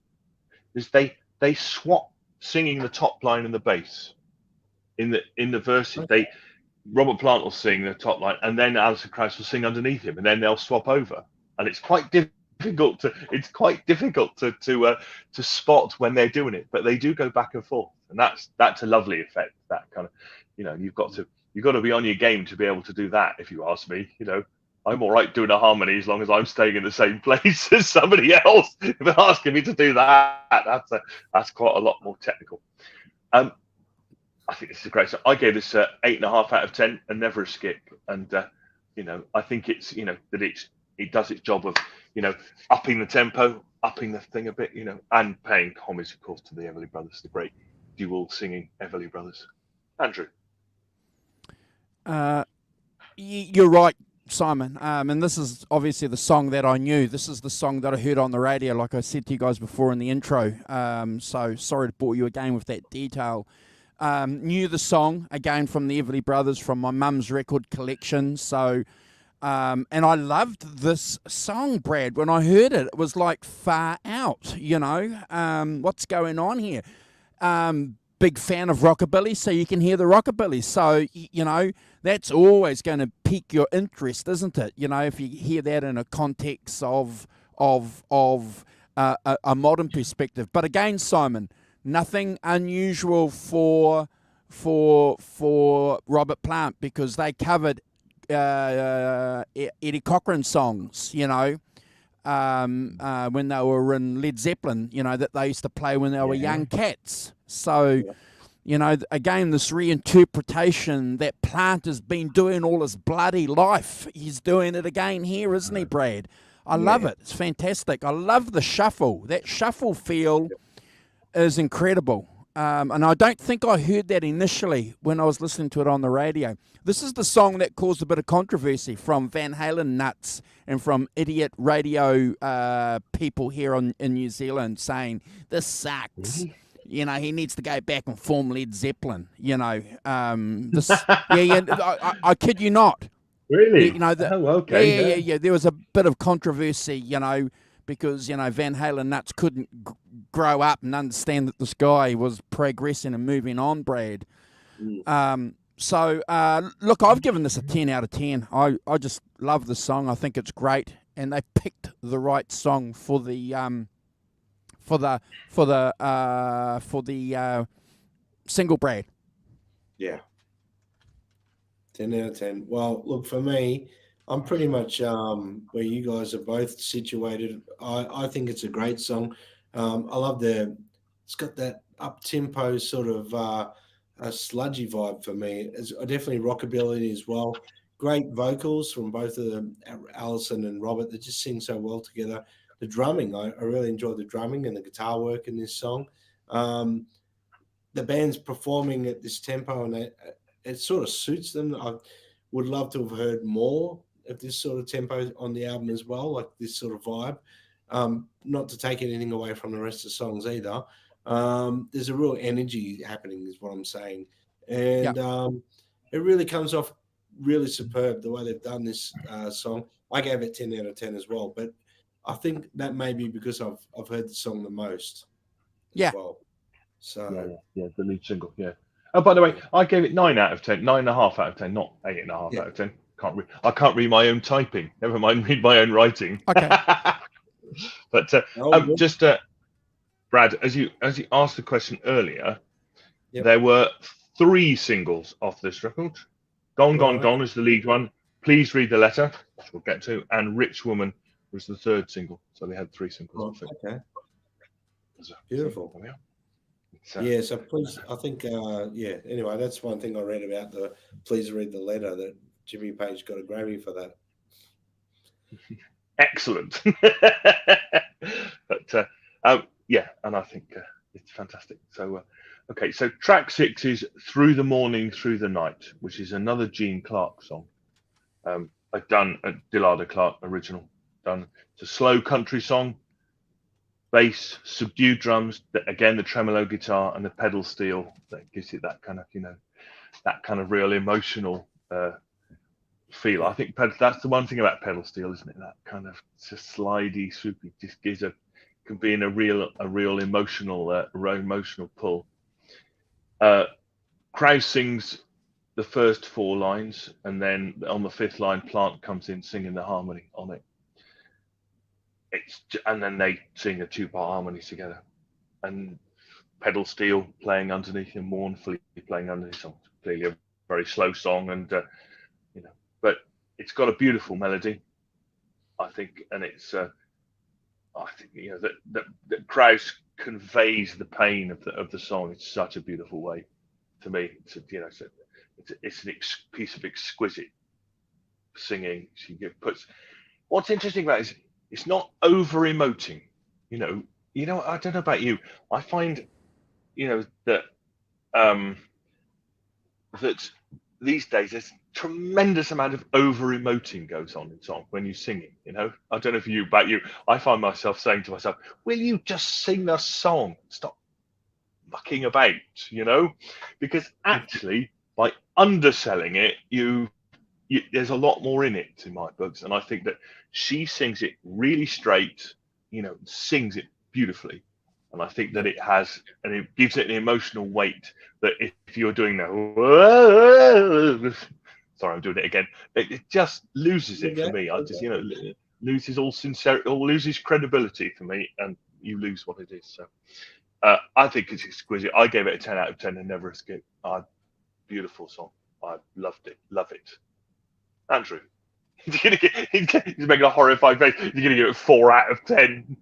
is they swap singing the top line and the bass in the verses. Robert Plant will sing the top line, and then Alison Krauss will sing underneath him, and then they'll swap over. And it's quite difficult to spot when they're doing it, but they do go back and forth, and that's a lovely effect. That kind of, you've got to be on your game to be able to do that. If you ask me, I'm all right doing a harmony as long as I'm staying in the same place as somebody else. If they're asking me to do that, that's quite a lot more technical. I think this is a great song. I gave this 8.5 out of 10, and never a skip. And I think it's that it does its job of upping the tempo, upping the thing a bit, and paying homage, of course, to the Everly Brothers, the great dual singing Everly Brothers. Andrew, you're right, Simon. And this is obviously the song that I knew. This is the song that I heard on the radio, like I said to you guys before in the intro. So sorry to bore you again with that detail. Knew the song again from the Everly Brothers, from my mum's record collection. So, and I loved this song, Brad. When I heard it, it was like far out. What's going on here? Big fan of rockabilly, so you can hear the rockabilly. So that's always going to pique your interest, isn't it? If you hear that in a context of a modern perspective. But again, Simon, nothing unusual for Robert Plant, because they covered Eddie Cochran songs, when they were in Led Zeppelin, that they used to play when they were young cats. So, again, this reinterpretation that Plant has been doing all his bloody life, he's doing it again here, isn't he, Brad? I love it. It's fantastic. I love the shuffle. That shuffle feel is incredible. And I don't think I heard that initially when I was listening to it on the radio. This is the song that caused a bit of controversy from Van Halen nuts and from idiot radio people here in New Zealand saying, this sucks. You know, he needs to go back and form Led Zeppelin. You know, I kid you not. Really? You know, okay. Yeah. There was a bit of controversy, you know, because, you know, Van Halen nuts couldn't grow up and understand that this guy was progressing and moving on, Brad. So, look, I've given this a 10 out of 10. I just love the song. I think it's great, and they picked the right song for the single, Brad. Yeah. 10 out of 10. Well, look, for me, I'm pretty much where you guys are both situated. I think it's a great song. I love it's got that up-tempo sort of a sludgy vibe for me. It's definitely rockabilly as well. Great vocals from both of them, Alison and Robert. They just sing so well together. The drumming, I really enjoy the drumming and the guitar work in this song. The band's performing at this tempo, and it sort of suits them. I would love to have heard more of this sort of tempo on the album as well, like this sort of vibe. Not to take anything away from the rest of the songs either. There's a real energy happening, is what I'm saying. And it really comes off really superb the way they've done this song. I gave it 10 out of 10 as well, but I think that may be because I've heard the song the most as well. So yeah, the lead single, yeah. Oh, by the way, I gave it 9 out of 10, 9.5 out of 10, not 8.5 out of 10. I can't read my own typing. Never mind read my own writing. Okay. But Brad, as you asked the question earlier, there were 3 singles off this record. Gone, Gone, Gone is the lead one. Please Read the Letter, which we'll get to, and Rich Woman was the 3rd single. So they had 3 singles. Okay. Beautiful. So please, I think, anyway, that's one thing I read about the Please Read the Letter, that Jimmy Page got a Grammy for that. Excellent. But, and I think it's fantastic. So, okay, so track 6 is Through the Morning, Through the Night, which is another Gene Clark song. I've done a Dillard Clark original. It's a slow country song. Bass, subdued drums, again the tremolo guitar and the pedal steel that gives it that kind of, that kind of real emotional feel. I think that's the one thing about pedal steel, isn't it? That kind of just slidey, swoopy, just can be in a real emotional pull. Krauss sings the first 4 lines, and then on the 5th line, Plant comes in singing the harmony on it. And then they sing a 2-part harmony together, and pedal steel playing underneath and mournfully playing underneath. So clearly a very slow song, and but it's got a beautiful melody, I think, and it's I think that Krauss conveys the pain of the song in such a beautiful way. To me, it's a piece of exquisite singing. What's interesting about it is it's not over emoting. I don't know about you. I find, that that these days there's a tremendous amount of over emoting goes on in song when you're singing. I don't know about you. I find myself saying to myself, "Will you just sing the song? Stop mucking about." Because actually by underselling it, there's a lot more in it in my books, and I think that she sings it really straight, sings it beautifully, and I think that it gives it an emotional weight that if you're doing that, sorry, I'm doing it again, it just loses it for me. I just loses all sincerity, or loses credibility for me, and you lose what it is. So I think it's exquisite. I gave it a 10 out of 10 and never escaped. Beautiful song. I loved it. Love it. Andrew, he's making a horrified face. You're going to give it 4 out of 10.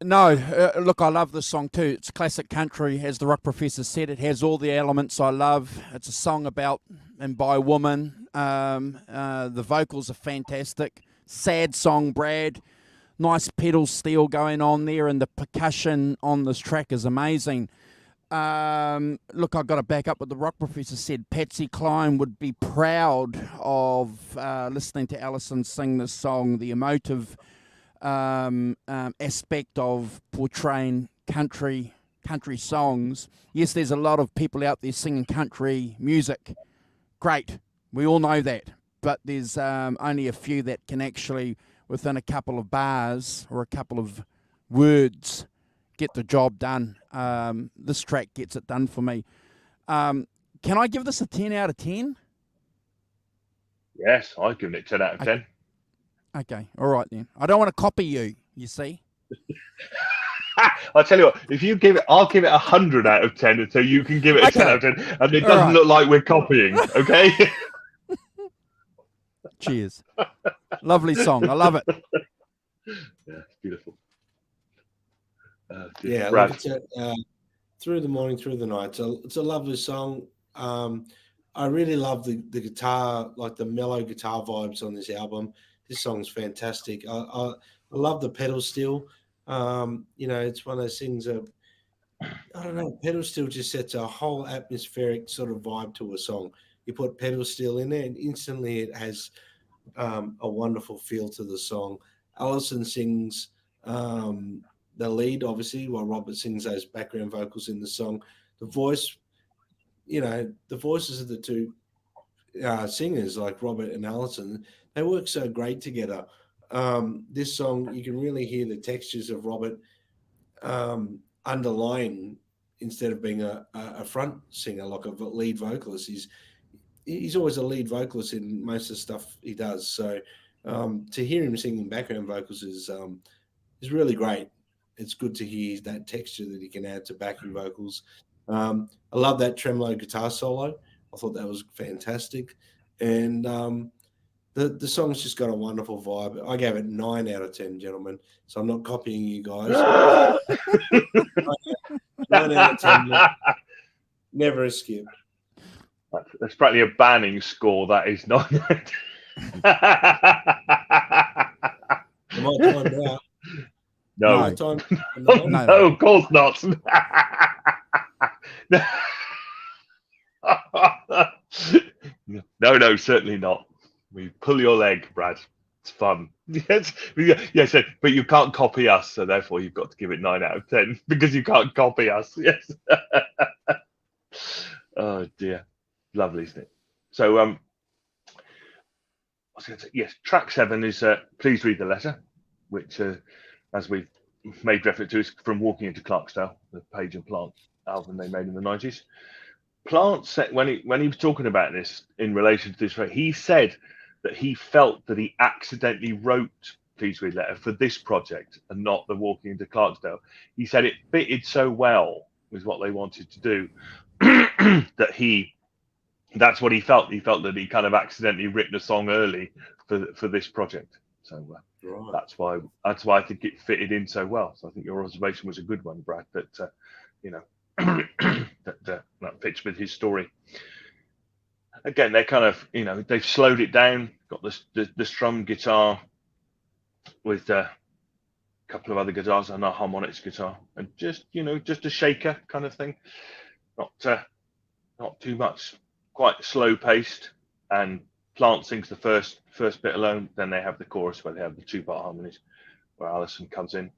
No, look, I love this song too. It's classic country, as the rock professor said. It has all the elements I love. It's a song about and by a woman. The vocals are fantastic. Sad song, Brad. Nice pedal steel going on there, and the percussion on this track is amazing. Look, I've got to back up what the rock professor said. Patsy Cline would be proud of listening to Alison sing this song. The emotive aspect of portraying country songs. Yes, there's a lot of people out there singing country music. Great, we all know that. But there's only a few that can actually, within a couple of bars or a couple of words, get the job done. This track gets it done for me. Can I give this a 10 out of 10? Yes, I've given it 10 out of 10. Okay, all right then. I don't want to copy you, you see. I'll tell you what, if you give it, I'll give it 100 out of 10 until you can give it a 10 out of 10. And it doesn't look like we're copying, okay? Cheers. Lovely song. I love it. Yeah, it's beautiful. Yeah, look, it's through the morning, through the night. It's a lovely song. I really love the guitar, like the mellow guitar vibes on this album. This song's fantastic. I love the pedal steel. It's one of those things that, I don't know, pedal steel just sets a whole atmospheric sort of vibe to a song. You put pedal steel in there and instantly it has a wonderful feel to the song. Alison sings the lead, obviously, while Robert sings those background vocals in the song. The voice, the voices of the two singers, like Robert and Alison, they work so great together. This song, you can really hear the textures of Robert underlying, instead of being a front singer, like a lead vocalist. He's always a lead vocalist in most of the stuff he does. So to hear him singing background vocals is really great. It's good to hear that texture that he can add to backing vocals. I love that tremolo guitar solo. I thought that was fantastic. And the song's just got a wonderful vibe. I gave it 9 out of 10, gentlemen. So I'm not copying you guys. 9 out of 10. Never a skip. That's practically a banning score. That is not. Am I timed out? No. No, of course not. No, certainly not. We pull your leg, Brad. It's fun. Yes, but you can't copy us, so therefore you've got to give it 9 out of 10 because you can't copy us. Yes. Oh dear, lovely, isn't it? So, I was going to say, yes, track 7 is "Please Read the Letter," which, as we've made reference to, is from "Walking into Clarksdale," the Page and Plant album they made in the 90s. Plant said, when he was talking about this in relation to this, he said that he felt that he accidentally wrote "Please Read the Letter" for this project and not the "Walking into Clarksdale." He said it fitted so well with what they wanted to do that that's what he felt. He felt that he kind of accidentally written a song early for this project. So right. that's why I think it fitted in so well. So I think your observation was a good one, Brad. That that fits with his story. Again, they're kind of they've slowed it down. Got the strum guitar with a couple of other guitars and a harmonics guitar, and just a shaker kind of thing. Not too much. Quite slow paced, and Plant sings the first bit alone. Then they have the chorus where they have the 2-part harmonies, where Alison comes in.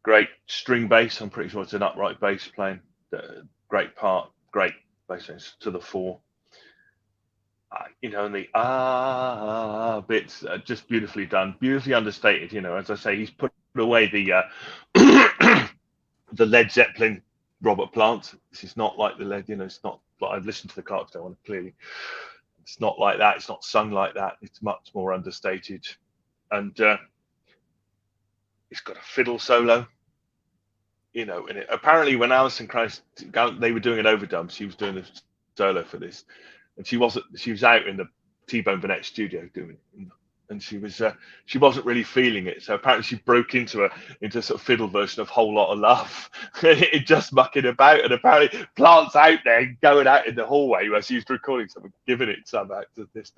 Great string bass. I'm pretty sure it's an upright bass playing. Great part. Great bass to the fore. And the bits are just beautifully done, beautifully understated. As I say, he's put away the the Led Zeppelin Robert Plant. This is not like the Led. It's not like I've listened to the Clarksdale one clearly. It's not like that. It's not sung like that. It's much more understated, and it's got a fiddle solo. In it. Apparently, when Alison Krauss, they were doing an overdub, she was doing a solo for this, and she was out in the T-Bone Burnett studio doing it, and she wasn't really feeling it. So apparently, she broke into a sort of fiddle version of "Whole Lot of Love," it just mucking about, and apparently Plant's out there going out in the hallway where she was recording something, giving it some out to this.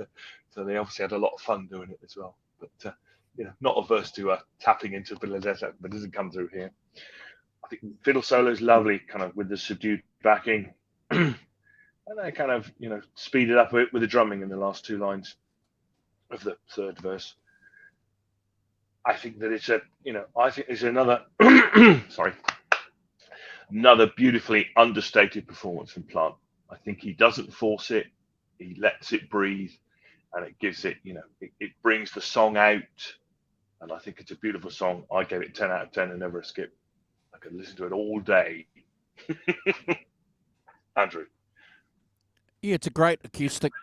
So they obviously had a lot of fun doing it as well. But not averse to tapping into a bit of that, but it doesn't come through here. I think fiddle solo is lovely, kind of with the subdued backing, and they kind of speed it up a bit with the drumming in the last 2 lines of the third verse. I think that it's another sorry, another beautifully understated performance from Plant. I think he doesn't force it; he lets it breathe, and it gives it, it brings the song out. And I think it's a beautiful song. I gave it 10 out of 10 and never a skip. I could listen to it all day. Andrew. Yeah, it's a great acoustic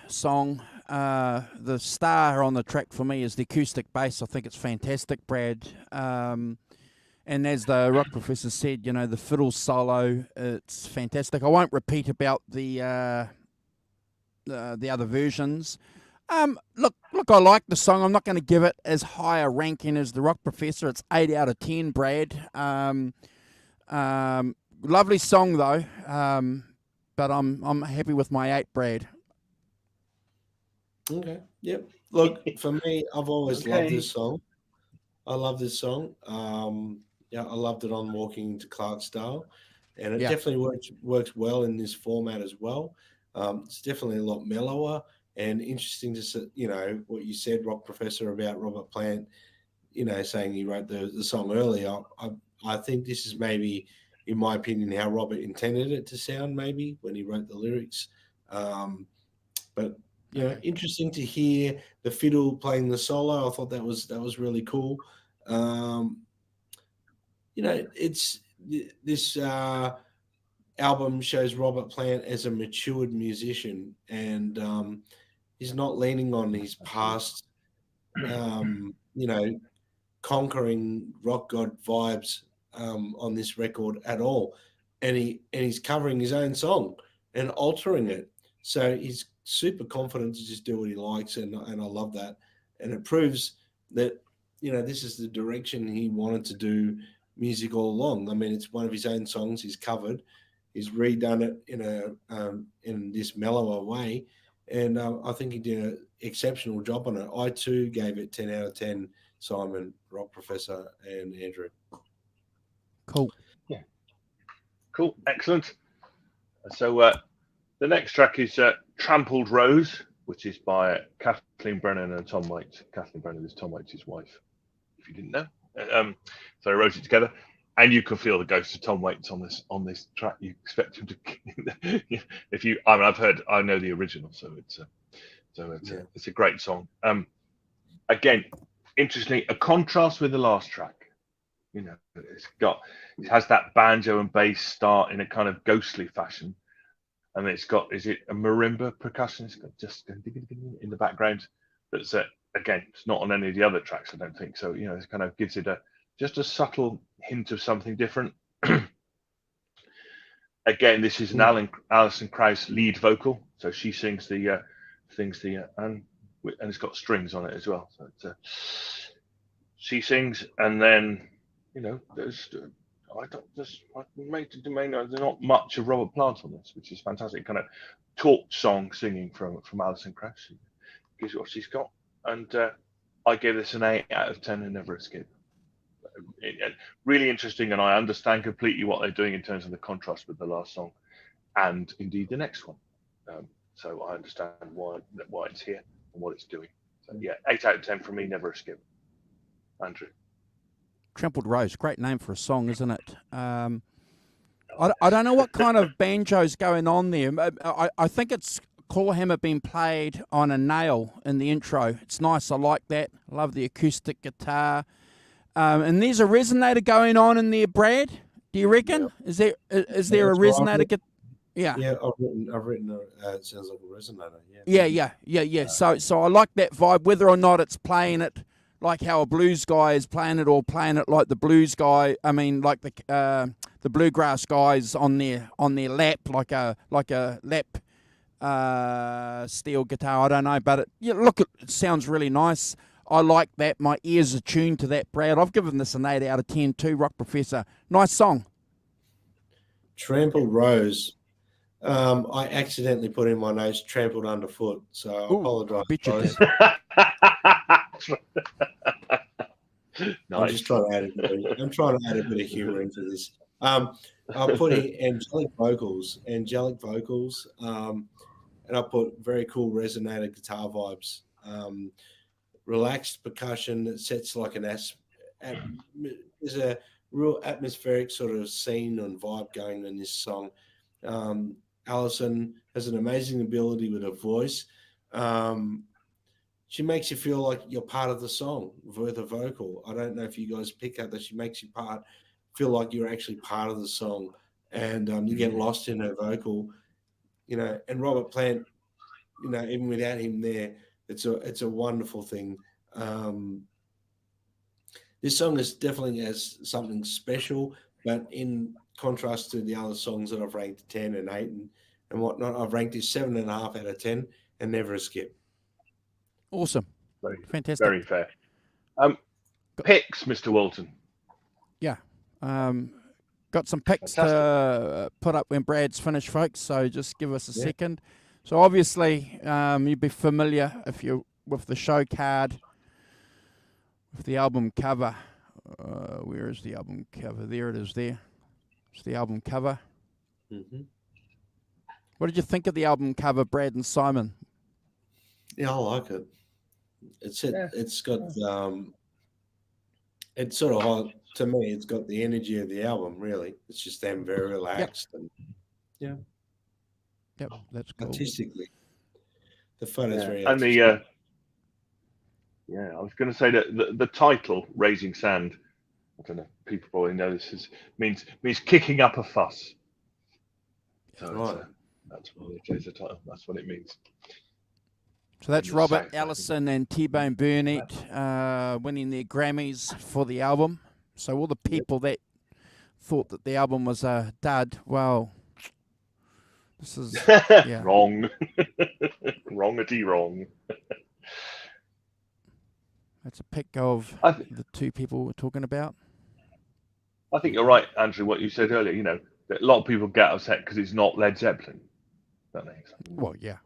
song. The star on the track for me is the acoustic bass. I think it's fantastic, Brad. And as the rock professor said, the fiddle solo, it's fantastic. I won't repeat about the other versions. Look, I like the song. I'm not going to give it as high a ranking as the rock professor. It's 8 out of 10, Brad. Lovely song though. But I'm happy with my 8, Brad. Okay. Yep. Look, for me, I've always loved this song. I love this song. I loved it on Walking into Clarksdale, and it definitely works well in this format as well. It's definitely a lot mellower and interesting to see, what you said, Rock Professor, about Robert Plant, saying he wrote the song earlier. I think this is maybe, in my opinion, how Robert intended it to sound, maybe when he wrote the lyrics. But interesting to hear the fiddle playing the solo. I thought that was really cool. It's this album shows Robert Plant as a matured musician, and he's not leaning on his past, conquering rock god vibes on this record at all, and he's covering his own song and altering it. So he's super confident to just do what he likes, and I love that, and it proves that this is the direction he wanted to do music all along. I mean, it's one of his own songs he's covered. He's redone it in this mellower way, and I think he did an exceptional job on it. I too gave it 10 out of 10. Simon, Rock Professor, and Andrew. Cool. Yeah. Cool. Excellent. So the next track is Trampled Rose, which is by Kathleen Brennan and Tom Waits. Kathleen Brennan is Tom Waits' wife, if you didn't know. So I wrote it together. And you can feel the ghost of Tom Waits on this track. You expect him to, I know the original, so it's a great song. Again, interestingly, a contrast with the last track. It has that banjo and bass start in a kind of ghostly fashion, and it's got, is it a marimba percussion? It's got just in the background. That's again, it's not on any of the other tracks, I don't think. So it kind of gives it just a subtle hint of something different. Again, this is an Alison Krauss lead vocal, so she sings and it's got strings on it as well. So she sings, and then there's not much of Robert Plant on this, which is fantastic. Kind of talk song singing from Alison Krauss. She gives you what she's got, and I gave this an 8 out of 10 and never a skip. Really interesting, and I understand completely what they're doing in terms of the contrast with the last song, and indeed the next one. So I understand why it's here and what it's doing. So 8 out of 10 for me, never a skip. Andrew. Trampled Rose, great name for a song, isn't it? I don't know what kind of banjo's going on there. I think it's clawhammer being played on a nail in the intro. It's nice. I like that. I love the acoustic guitar. And there's a resonator going on in there, Brad. Do you reckon? Yeah. Is there a resonator? Yeah. Yeah, I've written. It sounds like a resonator. Yeah. So I like that vibe. Whether or not it's playing it like how a blues guy is playing it, or playing it like the blues guy. I mean, like the bluegrass guys on their lap, like a lap steel guitar. I don't know, but it sounds really nice. I like that. My ears are tuned to that, Brad. I've given this an 8 out of 10 too, Rock Professor. Nice song. Trampled Rose. I accidentally put in my notes trampled underfoot, so I apologise. I bet you did. Nice. I'm just trying to add a bit of humour into this. I put in angelic vocals, and I put very cool resonator guitar vibes. relaxed percussion that sets like there's a real atmospheric sort of scene and vibe going in this song. Alison has an amazing ability with her voice. She makes you feel like you're part of the song with her vocal. I don't know if you guys pick up that she makes you feel like you're actually part of the song, and you get lost in her vocal, and Robert Plant, even without him there, it's a wonderful thing. This song definitely has something special, but in contrast to the other songs that I've ranked 10 and 8 and whatnot, I've ranked this 7.5 out of 10 and never a skip. Awesome. Fantastic. Very fair. Picks, Mr. Walton. Yeah. Got some picks to put up when Brad's finished, folks, so just give us a second. So obviously, you'd be familiar if you're with the show card, with the album cover. Where is the album cover? There it is there. It's the album cover. Mm-hmm. What did you think of the album cover, Brad and Simon? Yeah, I like it. It's got it's sort of, to me, it's got the energy of the album, really. It's just them very relaxed. Yep. And That's cool. Artistically, the photo's very and I was going to say that the title, Raising Sand, I don't know, people probably know this means kicking up a fuss. So right. That's what it is. That's what it means. So that's Robert, Alison, and T-Bone Burnett winning their Grammys for the album. So all the people that thought that the album was a dud, well, this is wrong. Wrongity wrong. That's a pick of the two people we're talking about. I think you're right, Andrew, what you said earlier, that a lot of people get upset because it's not Led Zeppelin. That makes sense. Well, yeah.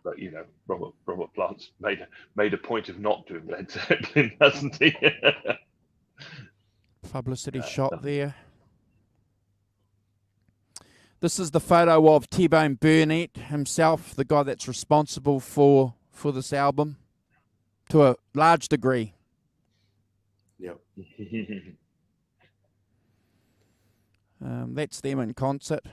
But Robert Plant's made a point of not doing Led Zeppelin, hasn't he? Publicity shot there. This is the photo of T-Bone Burnett himself, the guy that's responsible for this album to a large degree. Yep. That's them in concert.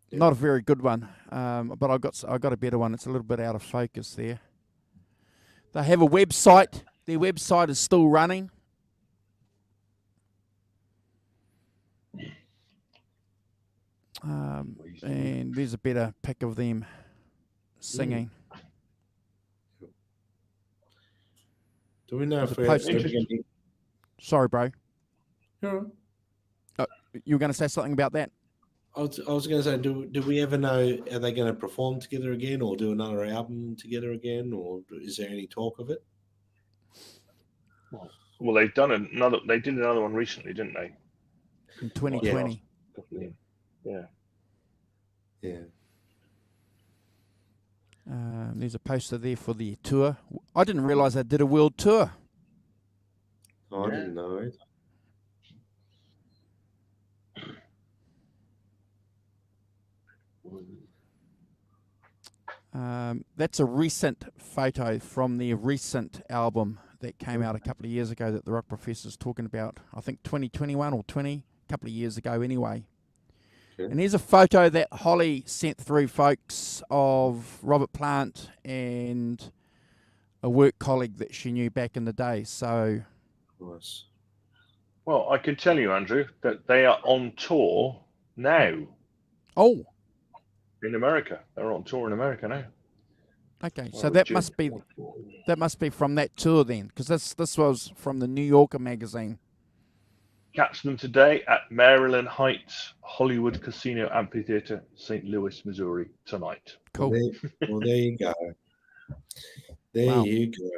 Yep. Not a very good one, but I got a better one. It's a little bit out of focus there. They have a website. Their website is still running. And there's a better pic of them singing. Do we know if we're Sorry, bro. Yeah. You were going to say something about that? I was going to say, do we ever know, are they going to perform together again or do another album together again, or is there any talk of it? Well, they did another one recently, didn't they? In 2020. Yeah. There's a poster there for the tour. I didn't realise they did a world tour. Oh, I didn't know it. That's a recent photo from their recent album that came out a couple of years ago that the Rock Professor's talking about. I think 2021 or 20, a couple of years ago anyway. Okay. And here's a photo that Holly sent through, folks, of Robert Plant and a work colleague that she knew back in the day. So, nice. Well, I can tell you, Andrew, that they are on tour now. Oh. In America. They're on tour in America now. Okay, so that must be from that tour then, because this was from the New Yorker magazine. Catch them today at Maryland Heights Hollywood Casino Amphitheater, St. Louis, Missouri, tonight. Cool. Well, there you go. There you go.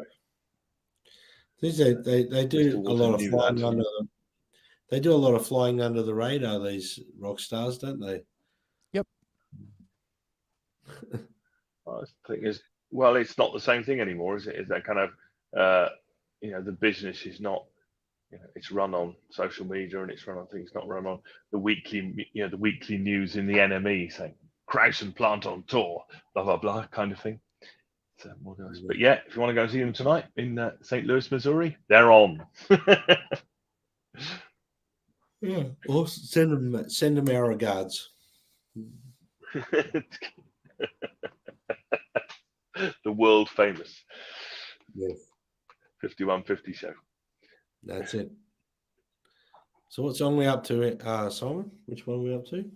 They do a lot of flying under. They do a lot of flying under the radar. These rock stars, don't they? Yep. I think it's not the same thing anymore, is it? Is that kind of the business is not. It's run on social media and it's run on things, not run on the weekly news in the NME saying Krauss and Plant on tour, blah blah blah, kind of thing. But yeah, if you want to go and see them tonight in St. Louis, Missouri, they're on. Yeah, or send them our regards. The world famous 5150 show. That's it. So what song are we up to, Simon? Which one are we up to?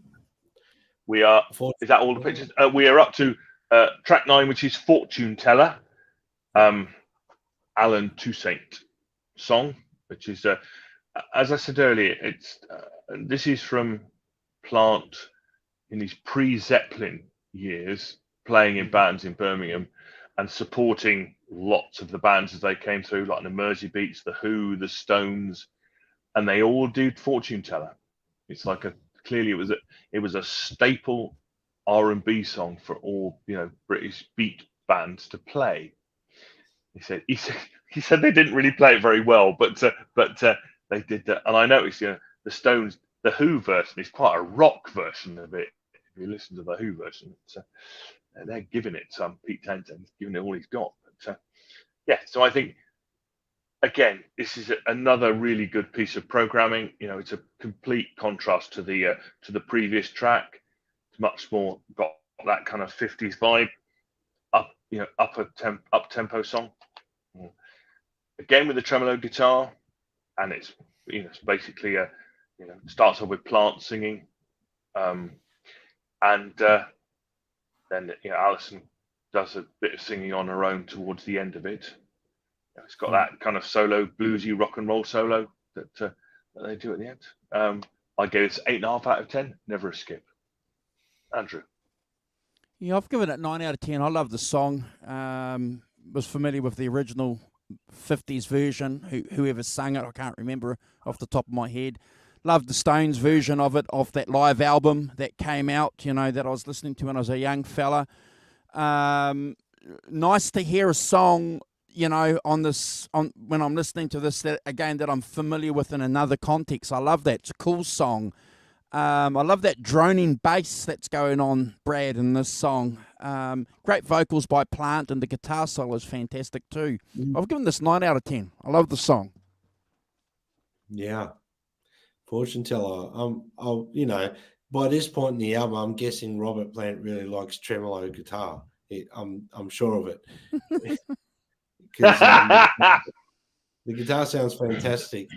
We are. Is that all the pictures? We are up to track 9, which is Fortune Teller, Alan Toussaint song, which is, as I said earlier, this is from Plant in his pre-Zeppelin years, playing in bands in Birmingham and supporting lots of the bands as they came through, like the Mersey Beats, the Who, the Stones, and they all did Fortune Teller. It's like clearly it was a staple R&B song for all British beat bands to play. He said they didn't really play it very well, but they did that. And I noticed the Stones, the Who version is quite a rock version of it. If you listen to the Who version, they're giving it some. Pete Townshend's giving it all he's got. But so I think, again, this is another really good piece of programming. It's a complete contrast to the previous track. It's much more got that kind of 50s vibe, up tempo song. Again with the tremolo guitar, and it's basically starts off with Plant singing, and then Alison does a bit of singing on her own towards the end of it. It's got that kind of solo, bluesy rock and roll solo that they do at the end. I gave it 8.5 out of 10. Never a skip. Andrew. Yeah, I've given it 9 out of 10. I love the song. Was familiar with the original 50s version. Whoever sang it, I can't remember off the top of my head. Loved the Stones version of it, off that live album that came out, that I was listening to when I was a young fella. Nice to hear a song, when I'm listening to this, that I'm familiar with in another context. I love that. It's a cool song. I love that droning bass that's going on, Brad, in this song. Great vocals by Plant, and the guitar solo is fantastic too. I've given this 9 out of 10. I love the song. Yeah. Fortune Teller. By this point in the album, I'm guessing Robert Plant really likes tremolo guitar. I'm sure of it. Because the guitar sounds fantastic.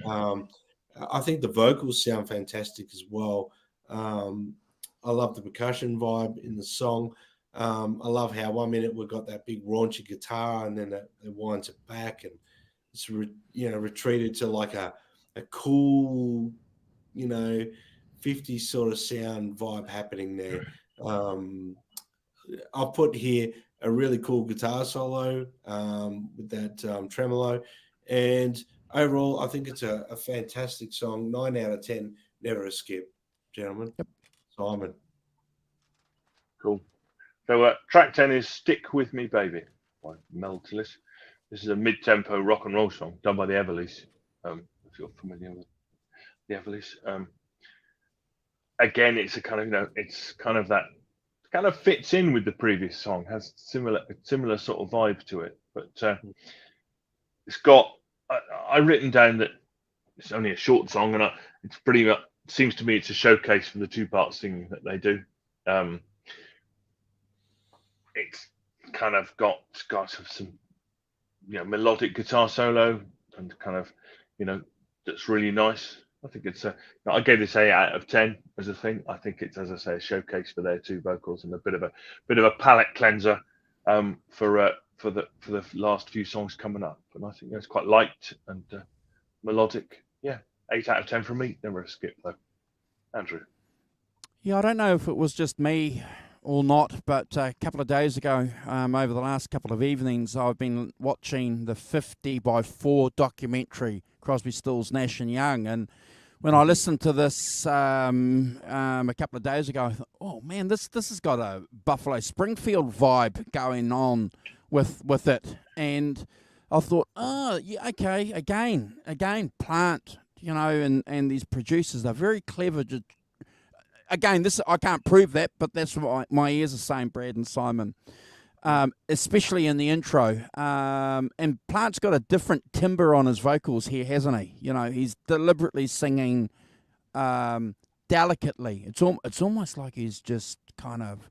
I think the vocals sound fantastic as well. I love the percussion vibe in the song. I love how 1 minute we've got that big raunchy guitar, and then it winds it back, and it's retreated to like a cool, 50s sort of sound vibe happening there. I've put here a really cool guitar solo with that tremolo, and overall, I think it's a fantastic song. 9 out of 10, never a skip, gentlemen. Yep. Simon. Cool. So track 10 is Stick With Me, Baby by Mel Tillis. This is a mid-tempo rock and roll song done by the Everlys, if you're familiar with the Everlys. Again, it's a kind of, it's kind of that, kind of fits in with the previous song, has similar sort of vibe to it, but it's got, I written down that it's only a short song, and it's pretty much, seems to me it's a showcase for the two-part singing that they do. It's kind of got some melodic guitar solo, and kind of that's really nice. I think it's I gave this 8 out of 10 as a thing. I think it's, as I say, a showcase for their two vocals and a bit of a palate cleanser for the last few songs coming up. And I think it's quite light and melodic. Yeah, 8 out of 10 from me. Never a skip though. Andrew. Yeah, I don't know if it was just me or not, but a couple of days ago, over the last couple of evenings, I've been watching the 50x4 documentary, Crosby, Stills, Nash and Young, and when I listened to this a couple of days ago, I thought, oh man, this has got a Buffalo Springfield vibe going on with it, and I thought, oh yeah, okay, again, Plant, and these producers, they're very clever. Again, this I can't prove that, but that's what my ears are saying, Brad and Simon. especially in the intro. And Plant's got a different timbre on his vocals here, hasn't he? You know, he's deliberately singing delicately. It's almost like he's just kind of,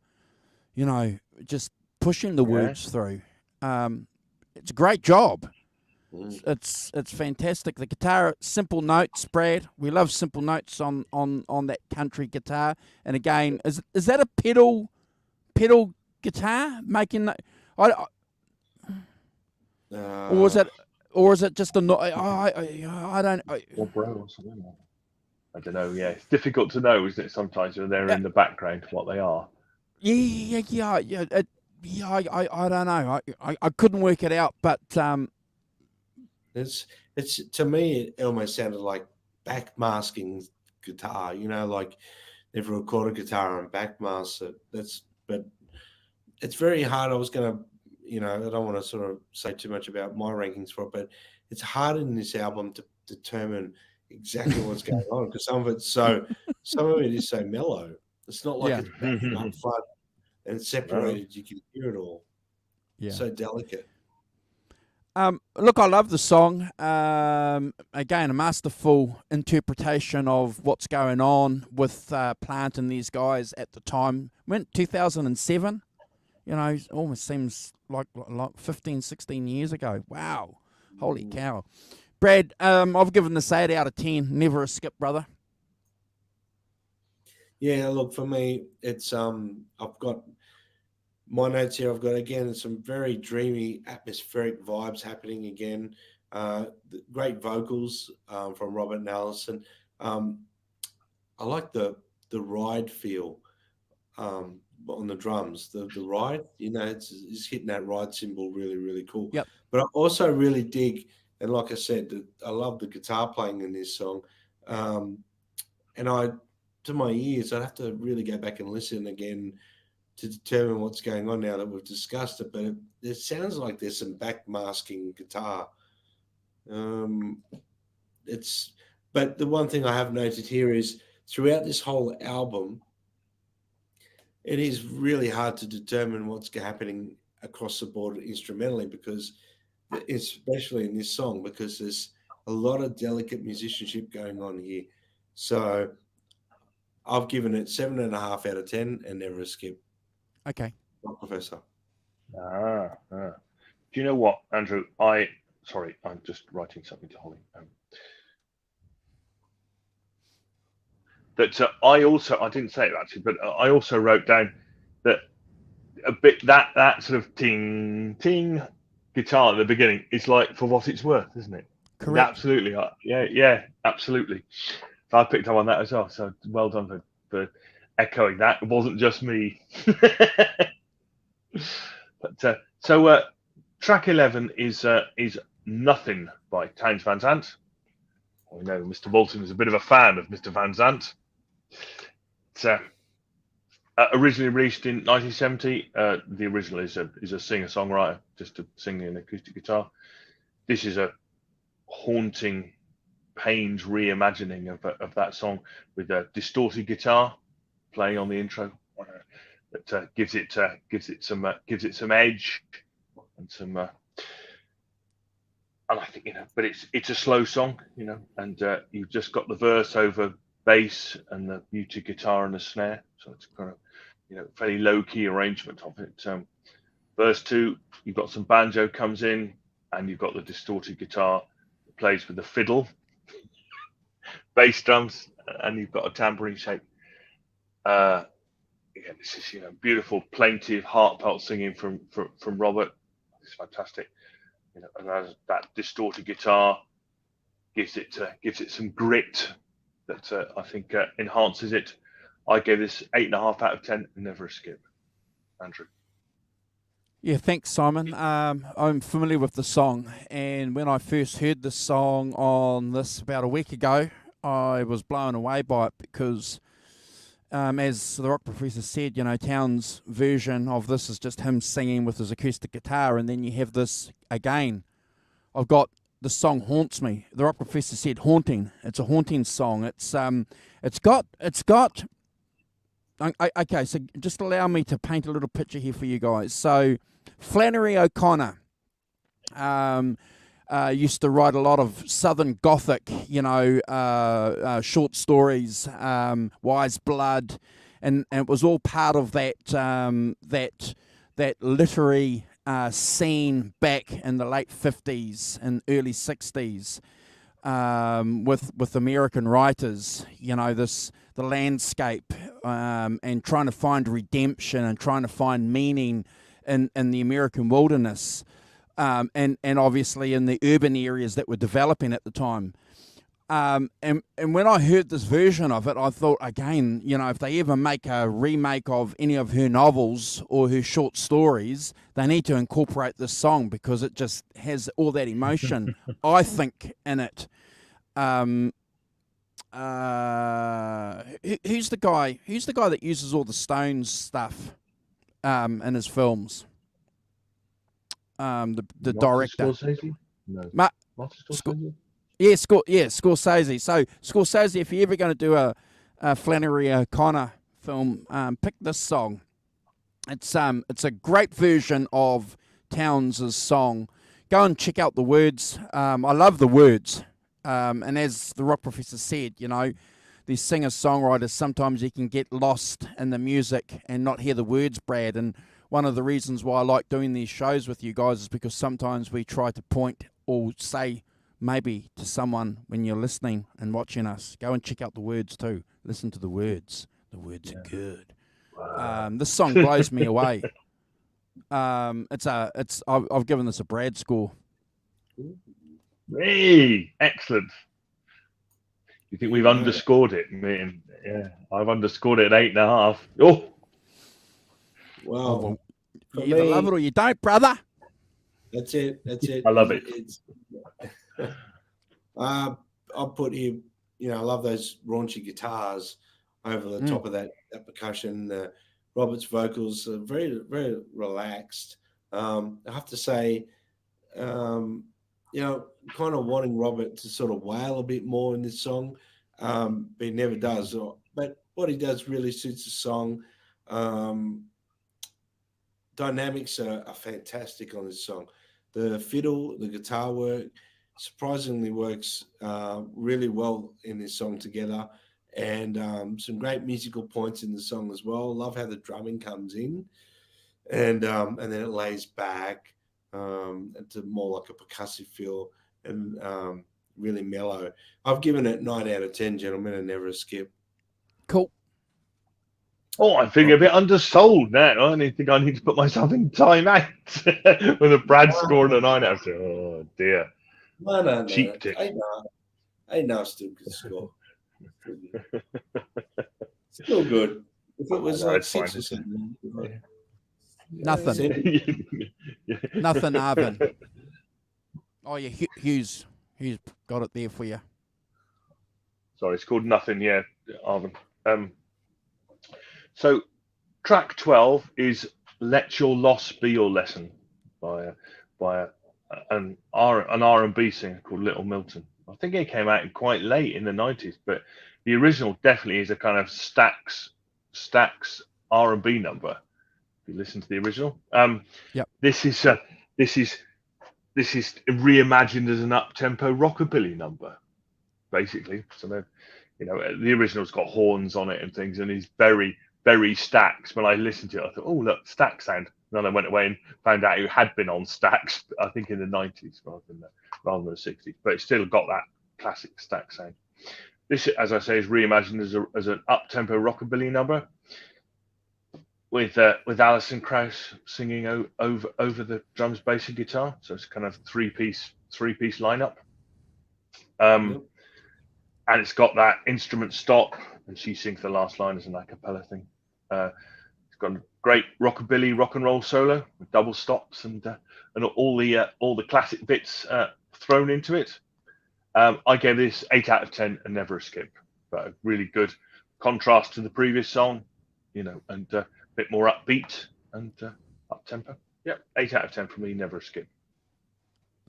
you know, just pushing the words through. It's a great job. It's fantastic. The guitar, simple notes, Brad. We love simple notes on that country guitar. And again, is that a pedal guitar making that? Or is it just a no? I don't. Or bro or something. I don't know. Yeah, it's difficult to know, isn't it? Sometimes when they're in the background, what they are. Yeah. I don't know. I couldn't work it out, but it's to me it almost sounded like backmasking guitar. You know, like they've recorded guitar and backmasked it. But it's very hard. I was gonna, you know, I don't want to sort of say too much about my rankings for it, but it's hard in this album to determine exactly what's going on because some of it is so mellow. It's not like it's backing up front and separated. You can hear it all. Yeah, so delicate. Look, I love the song. Again, a masterful interpretation of what's going on with Plant and these guys at the time. Went 2007. You know, it almost seems like 15, 16 years ago. Wow. Holy cow. Brad, I've given this 8 out of 10. Never a skip, brother. Yeah, look, for me, it's I've got my notes here. I've got, again, some very dreamy, atmospheric vibes happening again. Great vocals from Robert and Alison. I like the ride feel on the drums. The ride, you know, it's hitting that ride cymbal really, really cool. Yep. But I also really dig, and like I said, I love the guitar playing in this song. And to my ears, I'd have to really go back and listen again to determine what's going on now that we've discussed it. But it sounds like there's some backmasking guitar. But the one thing I have noted here is throughout this whole album, it is really hard to determine what's happening across the board instrumentally, because especially in this song, because there's a lot of delicate musicianship going on here. So I've given it 7.5 out of 10 and never a skip. Okay. Not Professor. Do you know what, Andrew? I'm just writing something to Holly. I didn't say it actually, but I also wrote down that a bit that sort of ting ting guitar at the beginning is like For What It's Worth, isn't it? Correct. Absolutely. Yeah, absolutely. So I picked up on that as well. So well done for echoing that. It wasn't just me. But track 11 is Nothing by Townes Van Zandt. We know Mr. Walton is a bit of a fan of Mr. Van Zandt. It's originally released in 1970. The original is a singer-songwriter, just to sing an acoustic guitar. This is a haunting, pained reimagining of that song with a distorted guitar playing on the intro. That gives it some edge and some. And I think, but it's a slow song, and you've just got the verse over bass and the muted guitar and the snare, so it's kind of, fairly low key arrangement of it. Verse 2, you've got some banjo comes in, and you've got the distorted guitar that plays with the fiddle, bass drums, and you've got a tambourine shape. This is beautiful, plaintive, heartfelt singing from Robert. It's fantastic. And as that distorted guitar gives it some grit that I think enhances it. I gave this 8.5 out of 10, never a skip. Andrew. Yeah, thanks, Simon. I'm familiar with the song, and when I first heard the song on this about a week ago, I was blown away by it because, as the rock professor said, Townes' version of this is just him singing with his acoustic guitar, and then you have this again. I've got the song haunts me. The rock professor said haunting. It's a haunting song. It's got. Okay, so just allow me to paint a little picture here for you guys. So Flannery O'Connor used to write a lot of Southern Gothic, short stories, Wise Blood, and it was all part of that that literary scene back in the late 50s and early 60s with American writers. The landscape and trying to find redemption and trying to find meaning in the American wilderness. And obviously in the urban areas that were developing at the time. And when I heard this version of it, I thought, again, if they ever make a remake of any of her novels or her short stories, they need to incorporate this song because it just has all that emotion, I think, in it. Who's the guy that uses all the Stones stuff in his films? The director. Scorsese? No. Scorsese? Scorsese. So Scorsese, if you're ever going to do a Flannery O'Connor film, pick this song. It's a great version of Towns' song. Go and check out the words. I love the words. And as the rock professor said, these singer-songwriters, sometimes you can get lost in the music and not hear the words, Brad. And one of the reasons why I like doing these shows with you guys is because sometimes we try to point or say maybe to someone when you're listening and watching us. Go and check out the words too. Listen to the words. The words are good. Wow. This song blows me away. I've given this a Brad score. Hey, excellent. You think we've underscored it? Yeah, I've underscored it at 8.5. Oh. Wow. You either love it or you don't, brother. That's it. I love it. I'll put here, I love those raunchy guitars over the top of that percussion. Robert's vocals are very, very relaxed. I have to say, kind of wanting Robert to sort of wail a bit more in this song, but he never does. But what he does really suits the song. Dynamics are fantastic on this song. The fiddle, the guitar work surprisingly works really well in this song together, and some great musical points in the song as well. Love how the drumming comes in, and then it lays back into more like a percussive feel and really mellow. I've given it 9 out of 10, gentlemen, and never a skip. Cool. Oh, I'm feeling a bit undersold now. I think I need to put myself in time out with a Brad scored a 9 out of 10. Oh dear. No. Cheap tick. I know, still good score. Still good. If it was like 6 or 7. Nothing. Nothing, Arvin. Oh, yeah, Hughes got it there for you. Sorry, it's called Nothing, yeah, Arvin. So track 12 is Let Your Loss Be Your Lesson by an R&B singer called Little Milton. I think it came out quite late in the 90s, but the original definitely is a kind of Stax R&B number. If you listen to the original, yep. This is reimagined as an up-tempo rockabilly number, basically. So then, the original's got horns on it and things, and it's very, very Stax. When I listened to it, I thought, oh look, Stax sound. And then I went away and found out it had been on Stax, I think in the 90s rather than the 60s, but it's still got that classic Stax sound. This, as I say, is reimagined as an up-tempo rockabilly number with Alison Krauss singing over the drums, bass, and guitar. So it's kind of three-piece lineup. And it's got that instrument stop, and she sings the last line as an a cappella thing. It's got a great rockabilly rock and roll solo with double stops and all the classic bits thrown into it. I gave this 8 out of 10 and never a skip. But a really good contrast to the previous song, and a bit more upbeat and up tempo. Yeah, 8 out of 10 for me, never a skip.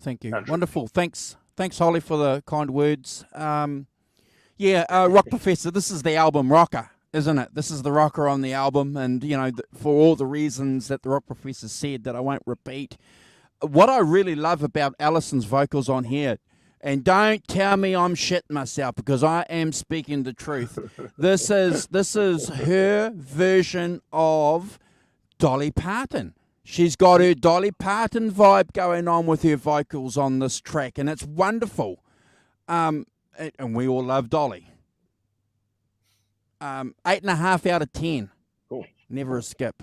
Thank you. Andrew. Wonderful. Thanks, Holly, for the kind words. Rock Professor, this is the album rocker. isn't it? This is the rocker on the album, and for all the reasons that the Rock Professor said that I won't repeat. What I really love about Alison's vocals on here, and don't tell me I'm shitting myself because I am speaking the truth. This is her version of Dolly Parton. She's got her Dolly Parton vibe going on with her vocals on this track, and it's wonderful. And we all love Dolly. 8.5 out of 10. Cool. Never a skip.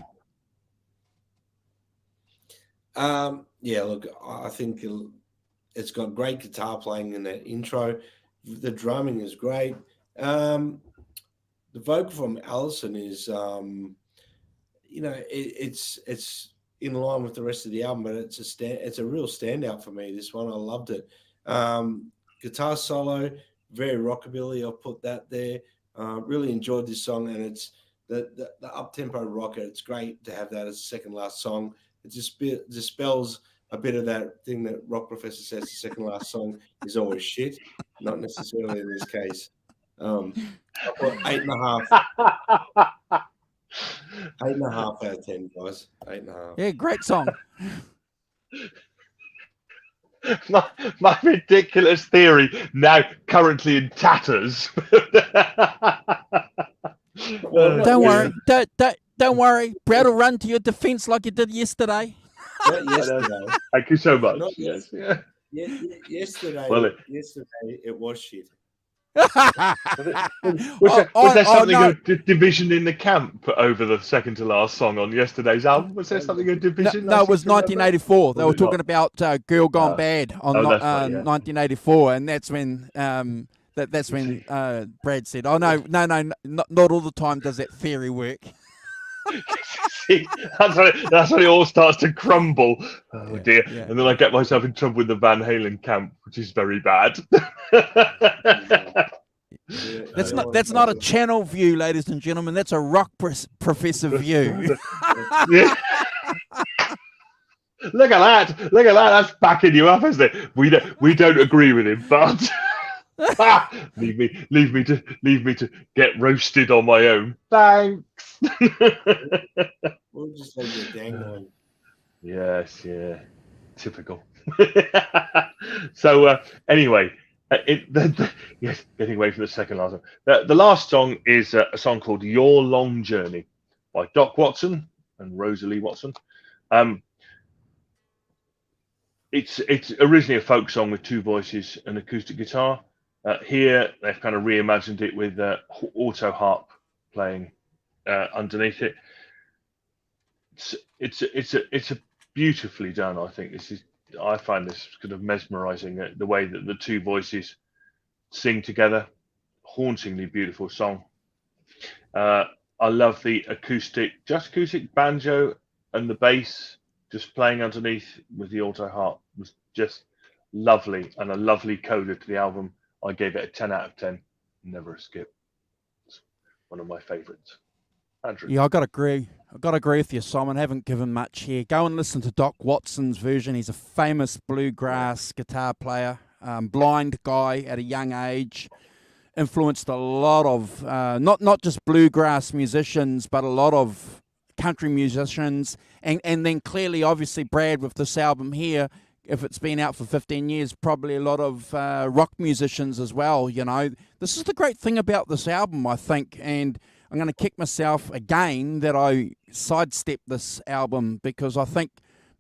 Yeah, look, I think it's got great guitar playing in that intro. The drumming is great. The vocal from Alison is, it's in line with the rest of the album, but it's a real standout for me. This one, I loved it. Guitar solo, very rockabilly. I'll put that there. Really enjoyed this song, and it's the up-tempo rocker. It's great to have that as a second last song. It just dispels a bit of that thing that Rock Professor says the second last song is always shit. Not necessarily in this case. I put 8.5. 8.5 out of 10, guys. 8.5. Yeah, great song. My ridiculous theory, now currently in tatters. Don't worry. Don't worry. Brad will run to your defense like you did yesterday. Not yesterday. Thank you so much. Yesterday. Yesterday it was shit. Was there something of division in the camp over the second to last song on yesterday's album? Was there something of division? No, it was 1984. They were talking about Girl Gone Bad on 1984, and that's when that's when Brad said, "Oh no, not all the time does that theory work." See, that's when it all starts to crumble. Oh dear! Yeah. And then I get myself in trouble with the Van Halen camp, which is very bad. That's not a channel view, ladies and gentlemen. That's a Rock Professor view. Look at that! That's backing you up, isn't it? We don't agree with him, but leave me to get roasted on my own. Thanks. We'll just leave you dangling. Yes, yeah, typical. So anyway, yes, getting away from the second last one. The last song is a song called "Your Long Journey" by Doc Watson and Rosalie Watson. It's originally a folk song with two voices and acoustic guitar. Here they've kind of reimagined it with auto harp playing underneath it. It's a beautifully done. I think I find this kind of mesmerizing, the way that the two voices sing together. Hauntingly beautiful song. I love the acoustic banjo and the bass just playing underneath with the auto harp was just lovely, and a lovely coda to the album. I gave it a 10 out of 10. Never a skip. It's one of my favorites. Andrew. Yeah, I got to agree with you, Simon. I haven't given much here. Go and listen to Doc Watson's version. He's a famous bluegrass guitar player, blind guy at a young age. Influenced a lot of not just bluegrass musicians, but a lot of country musicians, and then clearly, obviously, Brad with this album here, if it's been out for 15 years, probably a lot of rock musicians as well. This is the great thing about this album, I think, and I'm going to kick myself again that I sidestepped this album, because I think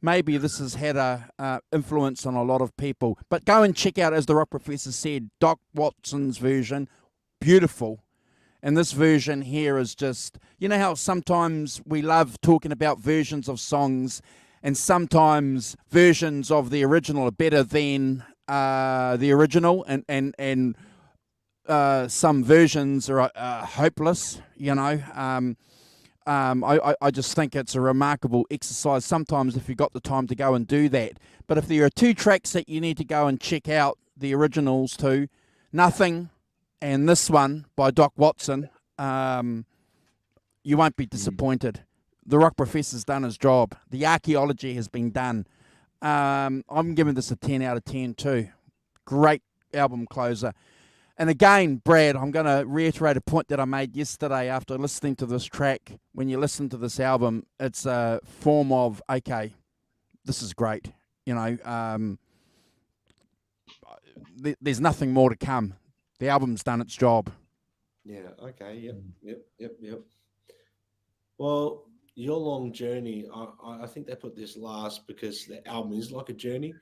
maybe this has had a influence on a lot of people. But go and check out, as the Rock Professor said, Doc Watson's version, beautiful. And this version here is just, you know how sometimes we love talking about versions of songs, and sometimes versions of the original are better than the original, and some versions are hopeless, I just think it's a remarkable exercise sometimes if you've got the time to go and do that. But if there are two tracks that you need to go and check out the originals to, Nothing and this one by Doc Watson, you won't be disappointed. The Rock Professor's done his job. The archaeology has been done. I'm giving this a 10 out of 10 too. Great album closer. And again, Brad, I'm going to reiterate a point that I made yesterday after listening to this track. When you listen to this album, it's a form of, okay, this is great. You know, there's nothing more to come. The album's done its job. Yeah. Okay. Yep. Well, your long journey, I think they put this last because the album is like a journey.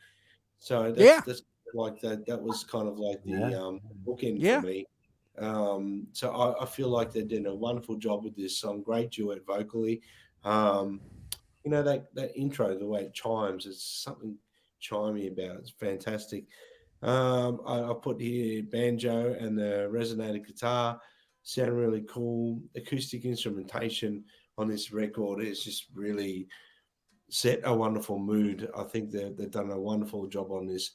So that's like that. That was kind of like the bookend for me. So I feel like they did a wonderful job with this song. Great duet vocally. You know, that intro, the way it chimes, it's something chimey about it. It's fantastic. I put here banjo and the resonator guitar sound really cool. Acoustic instrumentation on this record is just really set a wonderful mood. I think they've done a wonderful job on this.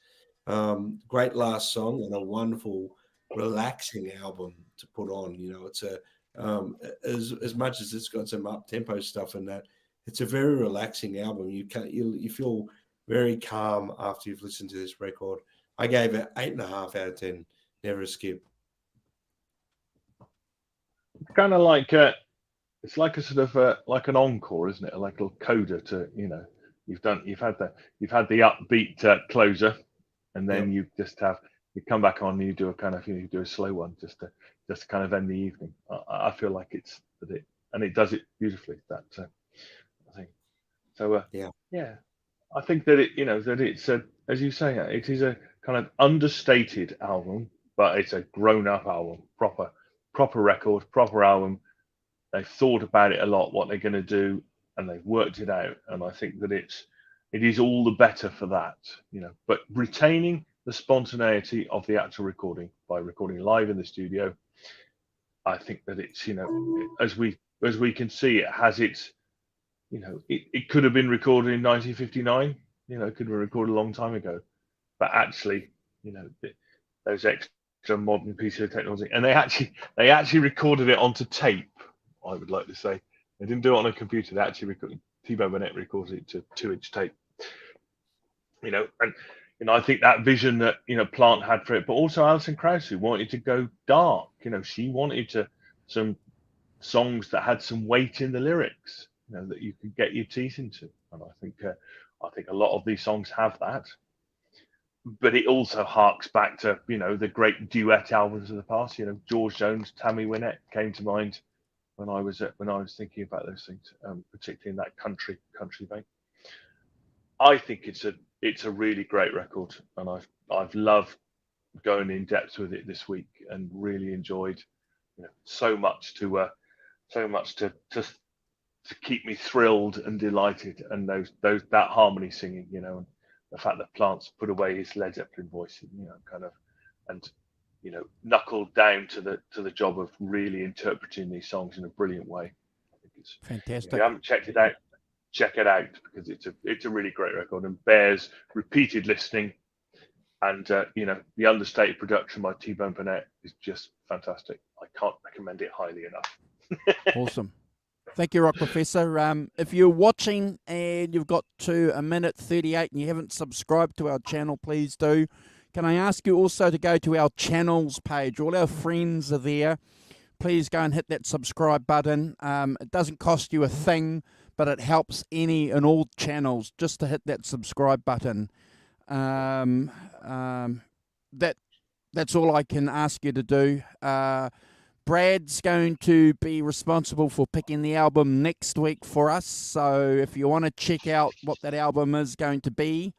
Great last song and a wonderful, relaxing album to put on. You know, it's as much as it's got some up tempo stuff in that, it's a very relaxing album. You feel very calm after you've listened to this record. I gave it 8.5 out of 10. Never a skip. Kind of like it's like a sort of like an encore, isn't it? Like a little coda to, you know, you've had the upbeat closer, and then you come back on and you do a kind of, you do a slow one just to kind of end the evening. I feel like it does it beautifully. That I think so. Yeah, I think that it's as you say, it is a kind of understated album, but it's a grown-up album, proper record, proper album. They've thought about it a lot, what they're going to do, and they've worked it out. And I think that it is all the better for that, you know. But retaining the spontaneity of the actual recording by recording live in the studio, I think that it's, you know, as we can see, it has its, you know, it could have been recorded in 1959, you know, it could have been recorded a long time ago, but actually, you know, those extra modern pieces of technology, and they actually recorded it onto tape. I would like to say they didn't do it on a computer. They actually recorded. T-Bone Burnett recorded it to 2-inch tape. You know, and you know, I think that vision that, you know, Plant had for it, but also Alison Krauss, who wanted to go dark. You know, she wanted some songs that had some weight in the lyrics, you know, that you could get your teeth into. And I think a lot of these songs have that. But it also harks back to, you know, the great duet albums of the past. You know, George Jones, Tammy Wynette came to mind when I was thinking about those things, particularly in that country vein. I think it's a really great record, and I've loved going in depth with it this week, and really enjoyed, you know, so much to keep me thrilled and delighted, and that harmony singing, you know, and the fact that Plant's put away his Led Zeppelin voice, you know, kind of, and, you know, knuckled down to the job of really interpreting these songs in a brilliant way. I think it's fantastic. If you haven't checked it out, check it out, because it's a really great record and bears repeated listening. And you know, the understated production by T-Bone Burnett is just fantastic. I can't recommend it highly enough. Awesome. Thank you, Rock Professor. If you're watching and you've got to 1:38 and you haven't subscribed to our channel, please do. Can I ask you also to go to our channels page? All our friends are there. Please go and hit that subscribe button. It doesn't cost you a thing, but it helps any and all channels just to hit that subscribe button. That's all I can ask you to do. Brad's going to be responsible for picking the album next week for us. So if you want to check out what that album is going to be,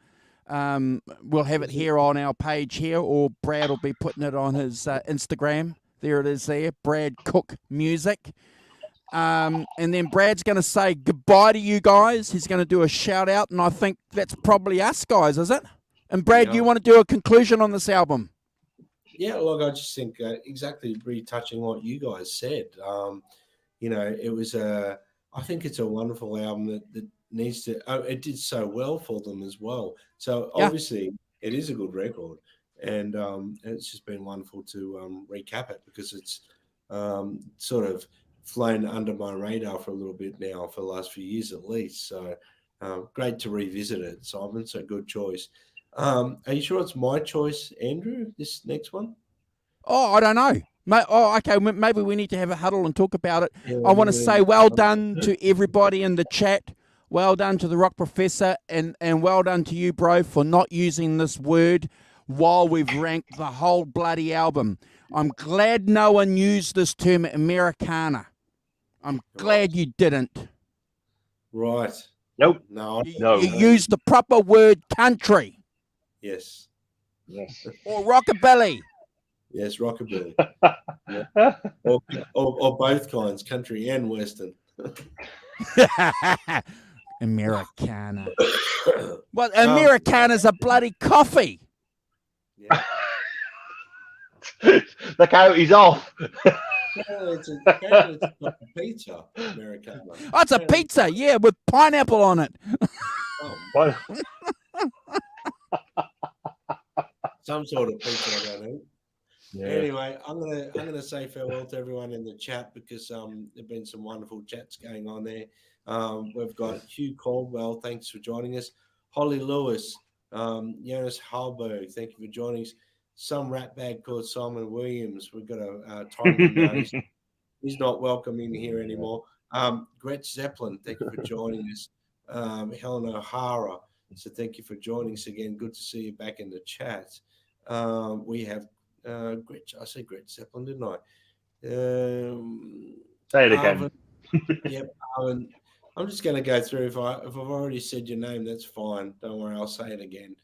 we'll have it here on our page here, or Brad will be putting it on his Instagram. There it is there, Brad Cook Music. And then Brad's going to say goodbye to you guys. He's going to do a shout out, and I think that's probably us guys, is it? And Brad, you want to do a conclusion on this album? Yeah, look, I just think exactly retouching what you guys said. You know, it was I think it's a wonderful album that needs to. It did so well for them as well. So obviously, it is a good record, and it's just been wonderful to recap it, because it's sort of flown under my radar for a little bit now, for the last few years at least. So great to revisit it, Simon. So good choice. Are you sure it's my choice, Andrew, this next one? Oh, I don't know. Okay. Maybe we need to have a huddle and talk about it. I want to say well done to everybody in the chat. Well done to the Rock Professor, and well done to you, bro, for not using this word while we've ranked the whole bloody album. I'm glad no one used this term Americana. I'm glad you didn't. Right. Nope. No. You used the proper word country. Yes. Yes. Or rockabilly. Yes, rockabilly. Yeah. Or both kinds, country and western. Americana. Well, Americana's a bloody coffee. Yeah. The coyote's off. Apparently it's a pizza, Americana. Oh, it's a pizza, yeah, with pineapple on it. Oh. Some sort of pizza, I don't know. Yeah. Anyway, I'm gonna say farewell to everyone in the chat because there've been some wonderful chats going on there. We've got Hugh Caldwell, thanks for joining us. Holly Lewis, Jonas Halberg, thank you for joining us. Some ratbag called Simon Williams. We've got a time him down. He's not welcome in here anymore. Gretch Zeppelin, thank you for joining us. Helen O'Hara, so thank you for joining us again. Good to see you back in the chat. We have Gretch. I said Gretch Zeppelin, didn't I? Say it again. Yep, Arvin. I'm just going to go through. If I've already said your name, that's fine. Don't worry, I'll say it again.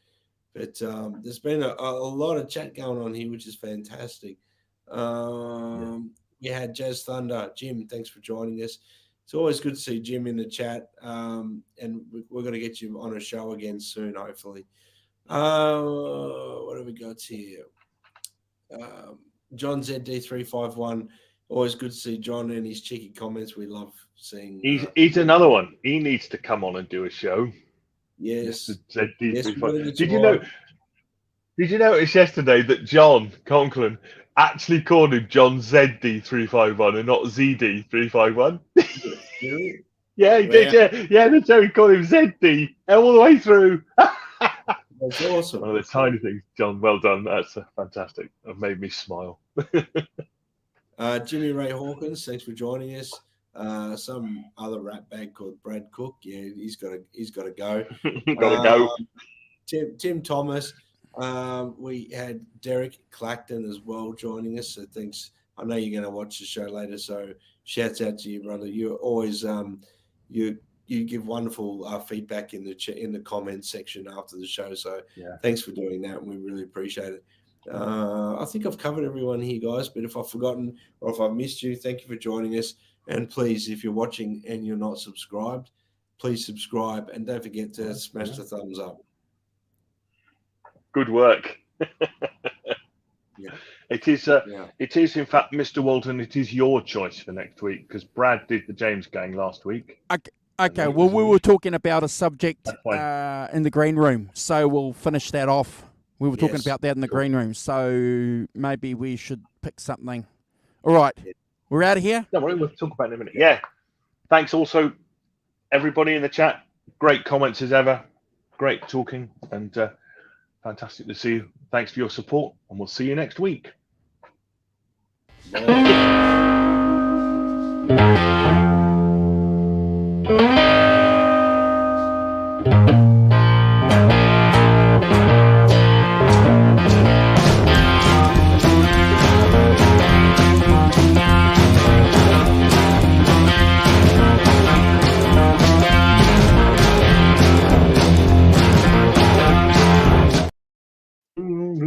But there's been a lot of chat going on here, which is fantastic. We had Jazz Thunder. Jim, thanks for joining us. It's always good to see Jim in the chat. And we're going to get you on a show again soon, hopefully. What have we got here? John ZD351. Always good to see John and his cheeky comments. We love seeing. He's another one. He needs to come on and do a show. Yes. ZD351. Did you notice yesterday that John Conklin actually called him John ZD351 and not ZD351? Yeah, he did. Yeah, the show he called him ZD all the way through. That's awesome. One of the tiny things, John. Well done. That's fantastic. It made me smile. Jimmy Ray Hawkins, thanks for joining us. Some other rat bag called Brad Cook. Yeah, he's got to go. Got to go. Tim Thomas. We had Derek Clacton as well joining us. So thanks. I know you're going to watch the show later. So shouts out to you, brother. You're always you give wonderful feedback in the comments section after the show. So thanks for doing that. We really appreciate it. I think I've covered everyone here, guys. But if I've forgotten or if I've missed you, thank you for joining us. And please, if you're watching and you're not subscribed, please subscribe and don't forget to smash the thumbs up. Good work. It is. It is, in fact, Mr. Walton. It is your choice for next week because Brad did the James Gang last week. Okay. Well, we were talking about a subject in the green room, so we'll finish that off. We were talking about that in the green room, so maybe we should pick something. All right, we're out of here. Don't worry, we'll talk about it in a minute. Yeah. Thanks also, everybody in the chat. Great comments as ever. Great talking and fantastic to see you. Thanks for your support, and we'll see you next week. Bye.